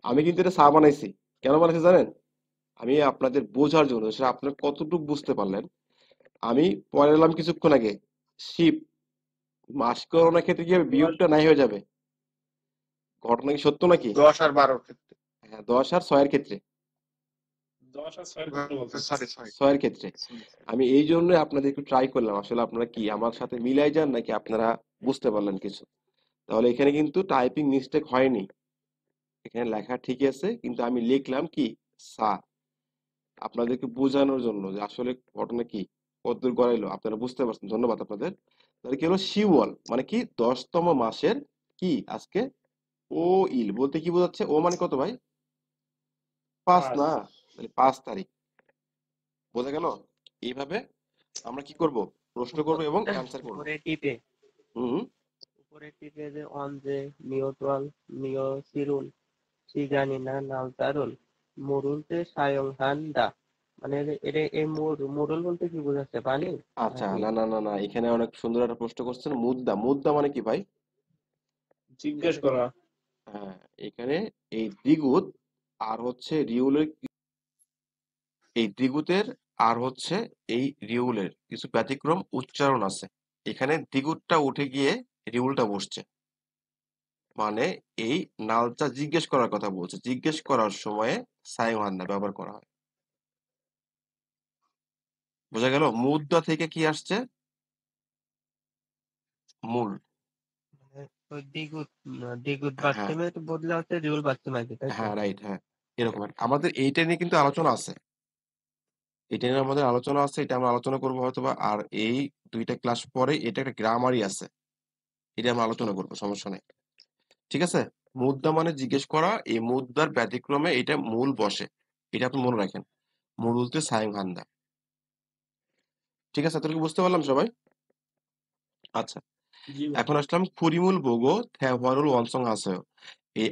আমি কিন্তু এটা সা বানাইছি। কেন বানাইছি জানেন? আমি আপনাদের বোঝার জন্য, সেটা আপনারা কতটুকু বুঝতে পারলেন। আমি পরে এলাম কিছুক্ষণ আগে, শিপ মাস করোনার ক্ষেত্রে কি হবে? বিয়োগটা নাই হয়ে যাবে। ঘটনা কি সত্য নাকি? 10 আর 12 ক্ষেত্রে। হ্যাঁ, 10 আর 6 এর ক্ষেত্রে। 10 আর 6 করে বলতে। Sorry sorry. 6 এর ক্ষেত্রে। আমি এই জন্য আপনাদের একটু ট্রাই করলাম, আসলে আপনারা কি আমার সাথে মিলাই যান নাকি আপনারা বুঝতে পারলেন কিছু। তাহলে এখানে কিন্তু টাইপিং মিস্টেক হয়নি, এখানে লেখা ঠিকই আছে, কিন্তু আমি লিখলাম কি সা, আপনাদেরকে বোঝানোর জন্য যে আসলে ঘটনা কি, কতদূর গড়াইলো আপনারা বুঝতে পারছেন। ধন্যবাদ আপনাদের। তাহলে কি হলো? শিওয়াল মানে কি 10তম মাসের কি আজকে ও ইল বলতে কি বোঝাচ্ছে? ও মানে কত ভাই? 5 5। না? তাহলে 5 তারিখ। বোঝা গেল? এইভাবে আমরা কি করব? প্রশ্ন করব এবং অ্যান্সার করব। উপরে টিপে হুম। উপরে টিপে যে অন যে মিওটোয়াল মিও সিরুল সিগানিনা নালতারুল মুরুলতে সায়ং হান্দা, মানে এটা এই মুরুল বলতে কি বোঝাচ্ছে? পানি আচ্ছা, নাকি? না না না না, এখানে অনেক সুন্দর একটা প্রশ্ন করছেন। মুদ্দা, মুদ্দা মানে কি ভাই? জিজ্ঞেস করা। হ্যাঁ, এখানে এই দ্বিগুত আর হচ্ছে রিউলের, এই দ্বিগুতের আর হচ্ছে এই রিউলের কিছু ব্যতিক্রম উচ্চারণ আছে। এখানে দ্বিগুতটা উঠে গিয়ে রিউলটা বসছে, মানে এই নালচা জিজ্ঞেস করার কথা বলছে। জিজ্ঞেস করার সময়ে সাইওয়ান্না ব্যবহার করা হয়। বোঝা গেল? মুদ্রা থেকে কি আসছে? মূল। মানে ওই দ্বিগুত দ্বিগুত হ্যাঁ বাচ্চামের বদলে হচ্ছে রিউল বাচ্চাম আর কি, তাই তো? হ্যাঁ, রাইট, হ্যাঁ। এরকম আর কি। আমাদের এইটা নিয়ে কিন্তু আলোচনা আছে, এটা নিয়ে আমাদের আলোচনা আছে, এটা আমরা আলোচনা করবো হয়তোবা। আর এই 2টা ক্লাস পরে এটা একটা গ্রামারই আছে, এটা আমরা আলোচনা করবো, সমস্যা নেই। ঠিক আছে? মুদ্রা মানে জিজ্ঞেস করা, এই মুদ্রার ব্যতিক্রমে এটা মূল বসে, এটা আপনি মনে রাখেন। মূল বলতে সাইং হান্দা। ঠিক আছে? তোর কি বুঝতে পারলাম সবাই? আচ্ছা, জি ভাই। এখন আসলাম কুরিমুল বোগো থ্যাওয়ারুল ওয়ানসং আছে। এই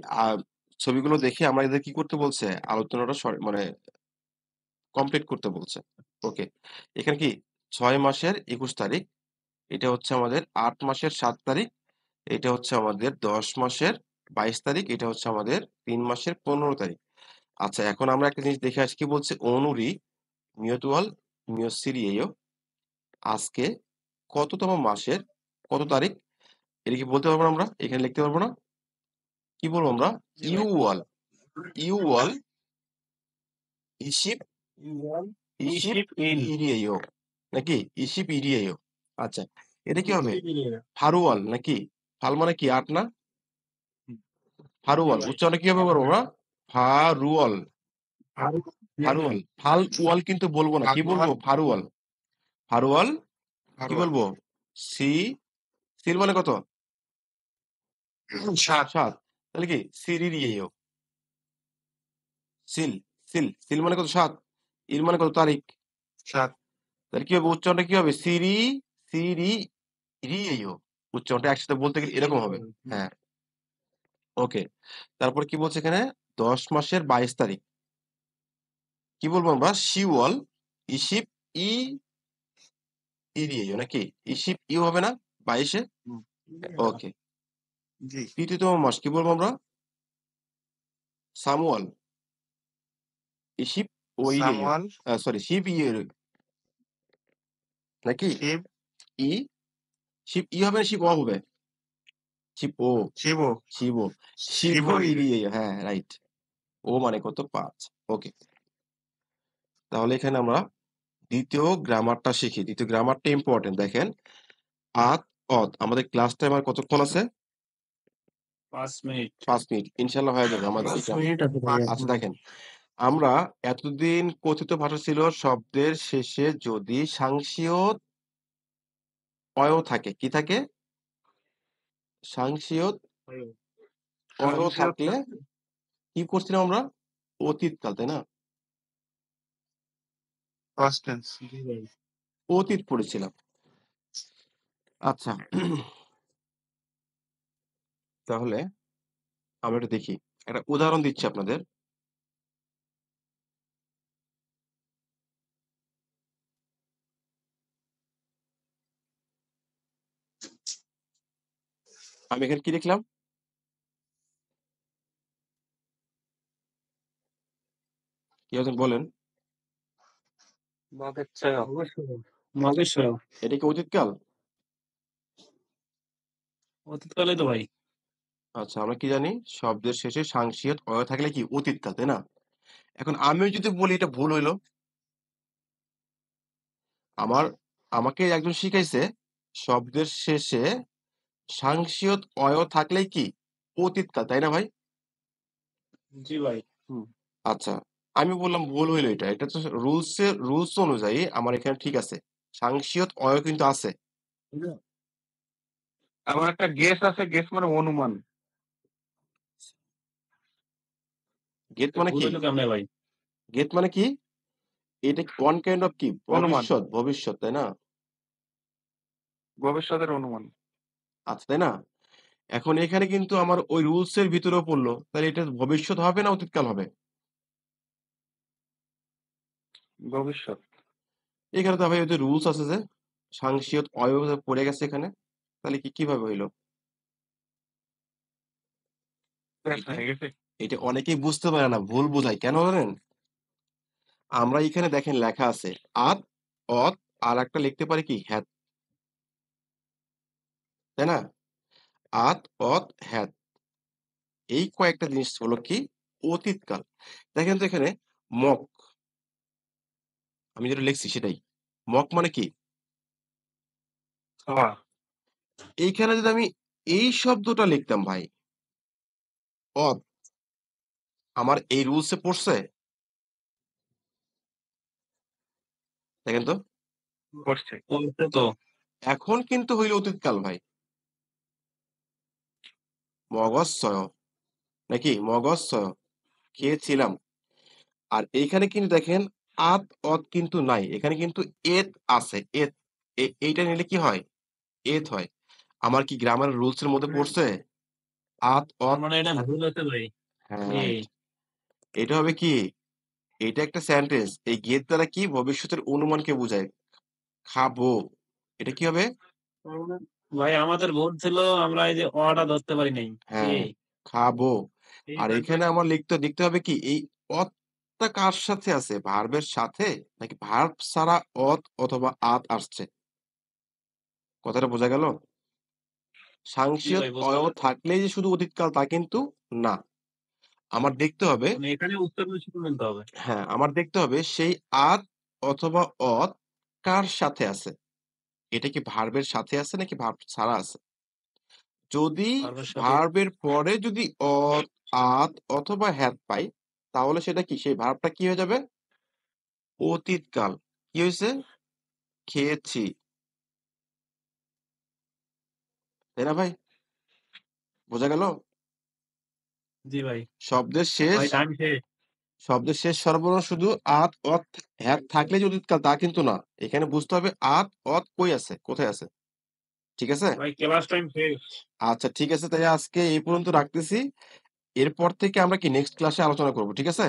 ছবিগুলো দেখে আমরা এদের কি করতে বলছে? আলোচনাটা মানে কমপ্লিট করতে বলছে। ওকে, এখানে কি 6 মাসের 21 তারিখ, এটা হচ্ছে আমাদের 8 মাসের 7 তারিখ, এটা হচ্ছে আমাদের 10 মাসের 22 তারিখ, এটা হচ্ছে আমাদের 3 মাসের 15 তারিখ। আচ্ছা, এখন আমরা একটা জিনিস দেখে আসি, কি বলছে? অনুরি মিয়তুয়াল মিয়সিরিয়েও। আজকে কততম মাসের কত তারিখ? এটা কি বলতে পারবো না আমরা? এখানে লিখতে পারবো না? কি বলবো আমরা? জি ভাই। ইউয়াল, ইউয়াল ইসিপ ইসিপ ইশিপ ইল। ইরিয়েও, নাকি ইসিপ ইরিয়েও। আচ্ছা, এটা কি হবে? ইশিপ ইল। ফারুয়াল নাকি? ফাল মানে কি 8 না? জি ফারুয়াল ভাই। উচ্চারণটা কিভাবে করবো আমরা? ফারুয়াল, ফারুয়াল। ফাল ওয়াল কিন্তু বলবো না, কি বলবো? ফারুয়াল, ফারুয়াল। কি ফারওয়াল। বলবো? সি, সিল মানে কত? 7। 7। তাহলে কি সিরিরিয়েও, সিল, সিল, সিল মানে কত? 7। ইল মানে কত? তারিখ। সাত। তাহলে কি হবে উচ্চারণটা কি হবে সিরি সিরি রি এইও উচ্চারণটা একসাথে বলতে গেলে এরকম হবে হ্যাঁ ওকে তারপর কি বলছে এখানে 10 মাসের 22 তারিখ কি বলবো আমরা শিওল ইশিপ ই ইরিয়েও নাকি ইশিপ ইউ হবে না 22-এ হুম, ওকে জি। তৃতীয়তম মাস কি বলবো আমরা সামুয়াল ইশিপ ও ইরিয়েও সামুয়াল, সরি শিপ ইয়ে নাকি শিব, ই শিপ ই হবে না শিপ ও হবে শিপ ও শিব, শিব শিব শিব, ইরিয়েও হ্যাঁ রাইট ও মানে কত 5 ওকে তাহলে এখানে আমরা দ্বিতীয় গ্রামারটা শিখি দ্বিতীয় গ্রামারটা ইম্পর্টেন্ট দেখেন আত অত আমাদের ক্লাস টাইম আর কতক্ষণ আছে 5 মিনিট 5 মিনিট ইনশাল্লাহ হয়ে যাবে আমাদের এই গ্রামার মিনিট আছে পাঁচ ভাইয়া আচ্ছা মিনিট। দেখেন আমরা এতদিন কথিত ভাষা ছিল শব্দের শেষে যদি সাংসিয় অয় থাকে কি থাকে সাংসিয় অয় সাংসিয়ত থাকলে কি করছিলাম আমরা অতীতকাল তাই না past tense। জি ভাই অতীত পড়েছিলাম আচ্ছা তাহলে আমরা একটু দেখি একটা উদাহরণ দিচ্ছি আপনাদের আমি এখানে কি লিখলাম কি একজন বলেন মগের ছয় মগেশ্বর এটা কি অতীতকাল অতীতকালে তো ভাই আচ্ছা আমরা কি জানি শব্দের শেষে সাংসিয়ত অয় থাকলে কি অতীতকাল তাই না এখন আমি যদি বলি এটা ভুল হইলো আমার আমাকে একজন শিখাইছে শব্দের শেষে সাংসিয়ত অয় থাকলেই কি অতীতকাল তাই না ভাই জি ভাই আচ্ছা আমি বললাম ভুল হইলো এটা এটা তো রুলস অনুযায়ী আমার এখানে ঠিক আছে সাংসিয়ত অয় কিন্তু আছে আমার একটা গেস আছে, গেস মানে অনুমান। গেট মানে ভুল কি হইলো কেমনে ভাই গেট মানে কি এটা ওয়ান কাইন্ড অফ কি অনুমান, ভবিষ্যৎ তাই না ভবিষ্যতের অনুমান। আচ্ছা তাই না এখন এখানে কিন্তু আমার ওই রুলস এর ভিতরেও পড়লো তাহলে এটা ভবিষ্যৎ হবে না অতীতকাল হবে ভবিষ্যৎ। এখানে তো ভাই ওদের রুলস আছে যে সাংসিয়ত অয় পড়ে গেছে এখানে তাহলে কি কিভাবে হইলো শেষ এটা হয়ে গেছে। এটা অনেকেই বুঝতে পারে না ভুল বোঝায় কেন জানেন আমরা এখানে দেখেন লেখা আছে আত অত আর একটা লিখতে পারি কি হ্যাত তাই না আত অত হ্যাত এই কয়েকটা জিনিস হলো কি অতীতকাল দেখেন তো এখানে মক আমি যেটা লিখছি সেটাই মক মানে কি হওয়া। এইখানে যদি আমি এই শব্দটা লিখতাম ভাই অত আমার এই রুলসে পড়ছে দেখেন তো করছে। পড়ছে তো এখন কিন্তু হইল অতীতকাল ভাই মগজছয় নাকি মগজছয় খেয়েছিলাম আর এইখানে কিন্তু দেখেন আত অত কিন্তু নাই এখানে কিন্তু এত আছে এত এইটা নিলে কি হয় এত হয় আমার কি গ্রামার রুলস এর মধ্যে পড়ছে আত তার অত মানে এটা ভুল হতে ভাই হ্যাঁ জি রাইট এটা হবে কি এটা একটা সেন্টেন্স এই গেট দ্বারা কি ভবিষ্যতের অনুমানকে বোঝায় খাবো এটা কি হবে ভাই আমাদের ভুল ছিল আমরা এই যে অটা ধরতে পারি নাই কি হ্যাঁ খাবো এই আর এখানে আমার দেখতে হবে কি এই অতটা কার সাথে আছে ভার্বের সাথে নাকি ভার্ব ছাড়া অত অথবা আত আসছে কথাটা বোঝা গেল জি সাংসিয়ত ভাই বুঝতে অয় পারছি থাকলেই যে শুধু অতীতকাল তা কিন্তু না আমার দেখতে হবে মানে এখানে উত্তর বেশি নিতে হবে হ্যাঁ আমার দেখতে হবে সেই আত অথবা অত কার সাথে আছে এটা কি ভার্বের সাথে আছে নাকি ভার্ব ছাড়া আছে যদি ভার্বের সাথে ভার্বের পরে যদি অত আত অথবা হ্যাত পাই তাহলে সেটা কি সেই ভার্বটা কি হয়ে যাবে অতীতকাল কি হয়েছে খেয়েছি তাই না ভাই বোঝা গেল জি ভাই শব্দের শেষ ভাই টাইম শেষ শব্দের শেষ স্বরবর্ণ শুধু আত, অত, হ্যাত থাকলে যদি তা কিন্তু না। এখানে বুঝতে হবে আত, অত কই আছে? কোথায় আছে? ঠিক আছে? ভাই ক্লাস টাইম শেষ। আচ্ছা ঠিক আছে। তাই আজকে এই পর্যন্ত রাখতেছি। এরপর থেকে আমরা কি নেক্সট ক্লাসে আলোচনা করব। ঠিক আছে?